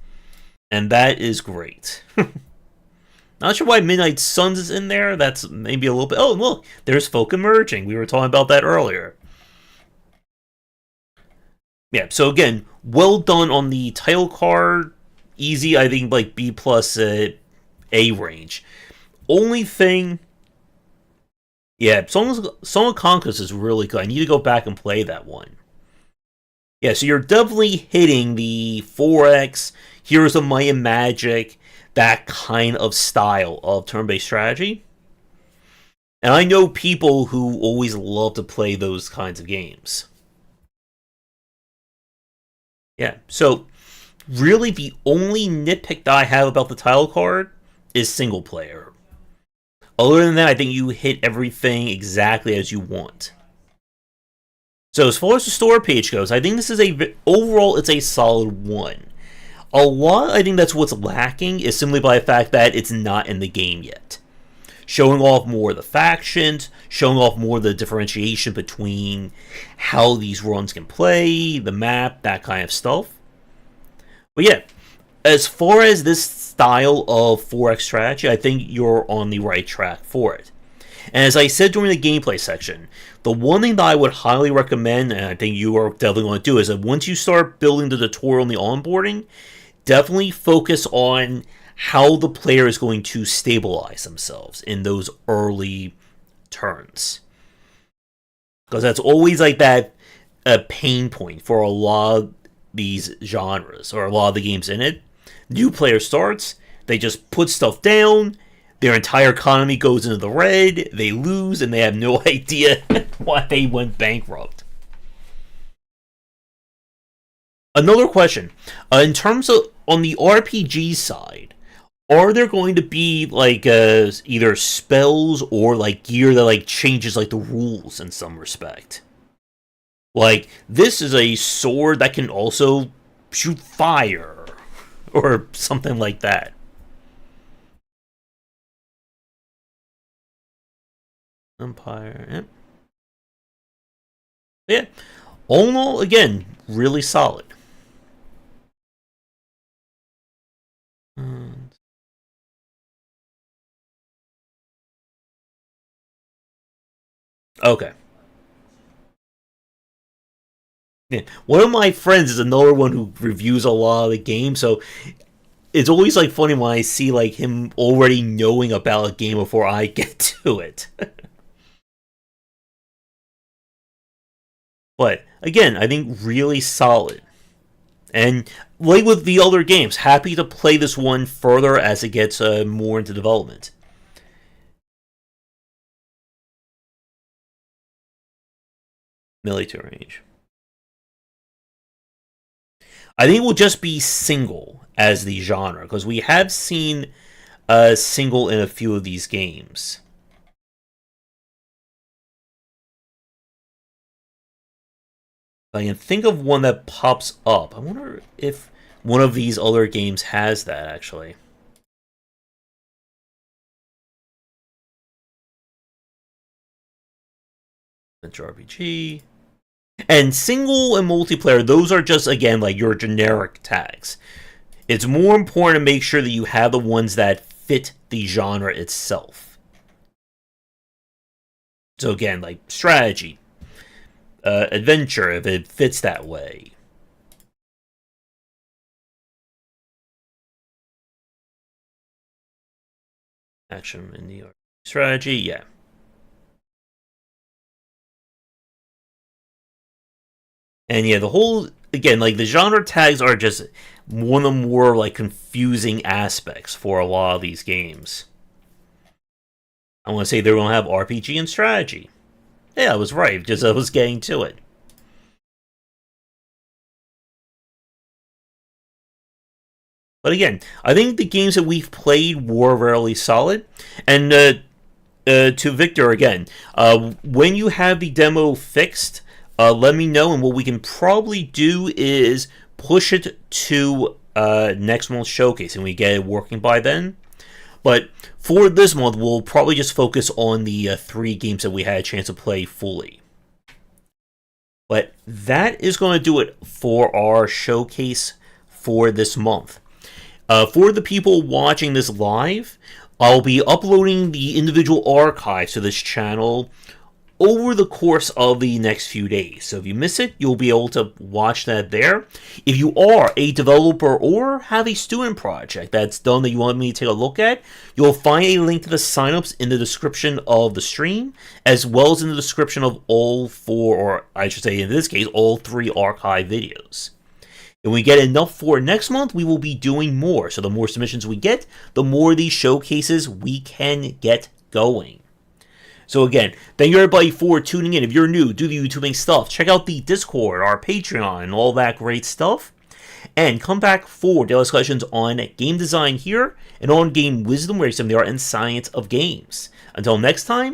And that is great. Not sure why Midnight Suns is in there, that's maybe a little bit... Oh, look, there's Folk Emerging, we were talking about that earlier. Yeah, so again, well done on the title card. Easy, I think, like B plus A range. Only thing... Yeah, Song of Conquest is really good. I need to go back and play that one. Yeah, so you're definitely hitting the 4X, Heroes of Might and Magic, that kind of style of turn-based strategy. And I know people who always love to play those kinds of games. Yeah, so really the only nitpick that I have about the title card is single player. Other than that, I think you hit everything exactly as you want. So as far as the store page goes, I think this is overall, it's a solid 1. A lot, I think that's what's lacking, is simply by the fact that it's not in the game yet. showing off more of the factions, showing off more of the differentiation between how these runs can play, the map, that kind of stuff. But yeah, as far as this style of 4X strategy, I think you're on the right track for it. And as I said during the gameplay section, the one thing that I would highly recommend, and I think you are definitely going to do, is that once you start building the tutorial and the onboarding, definitely focus on how the player is going to stabilize themselves in those early turns. Because that's always like that a pain point for a lot of these genres, or a lot of the games in it. New player starts, they just put stuff down, their entire economy goes into the red, they lose, and they have no idea why they went bankrupt. Another question, in terms of, on the RPG side, are there going to be, like, either spells or, like, gear that, like, changes, like, the rules in some respect? Like, this is a sword that can also shoot fire, or something like that. Empire, yeah. All in all, again, really solid. Okay. Yeah. One of my friends is another one who reviews a lot of the game, so it's always like funny when I see like him already knowing about a game before I get to it. But again, I think really solid. And like with the other games, happy to play this one further as it gets more into development. Military range. I think it will just be single as the genre, because we have seen single in a few of these games. I can think of one that pops up. I wonder if one of these other games has that, actually. Adventure RPG. And single and multiplayer, those are just, again, like your generic tags. It's more important to make sure that you have the ones that fit the genre itself. So again, like strategy, adventure, if it fits that way. Action in the strategy, yeah. And yeah, the whole, again, like the genre tags are just one of the more like confusing aspects for a lot of these games. I want to say they're going to have RPG and strategy. Yeah, I was right, just I was getting to it. But again, I think the games that we've played were really solid. And to Victor again, when you have the demo fixed, let me know, and what we can probably do is push it to next month's showcase, and we get it working by then. But for this month, we'll probably just focus on the 3 games that we had a chance to play fully. But that is going to do it for our showcase for this month. For the people watching this live, I'll be uploading the individual archives to this channel over the course of the next few days. So if you miss it, you'll be able to watch that there. If you are a developer or have a student project that's done that you want me to take a look at, you'll find a link to the signups in the description of the stream, as well as in the description of all 4, or I should say in this case, all 3 archive videos. When we get enough for next month, we will be doing more. So the more submissions we get, the more of these showcases we can get going. So again, thank you everybody for tuning in. If you're new, do the YouTubing stuff, check out the Discord, our Patreon, and all that great stuff. And come back for daily discussions on game design here, and on Game Wisdom, where you study the art and science of games. Until next time,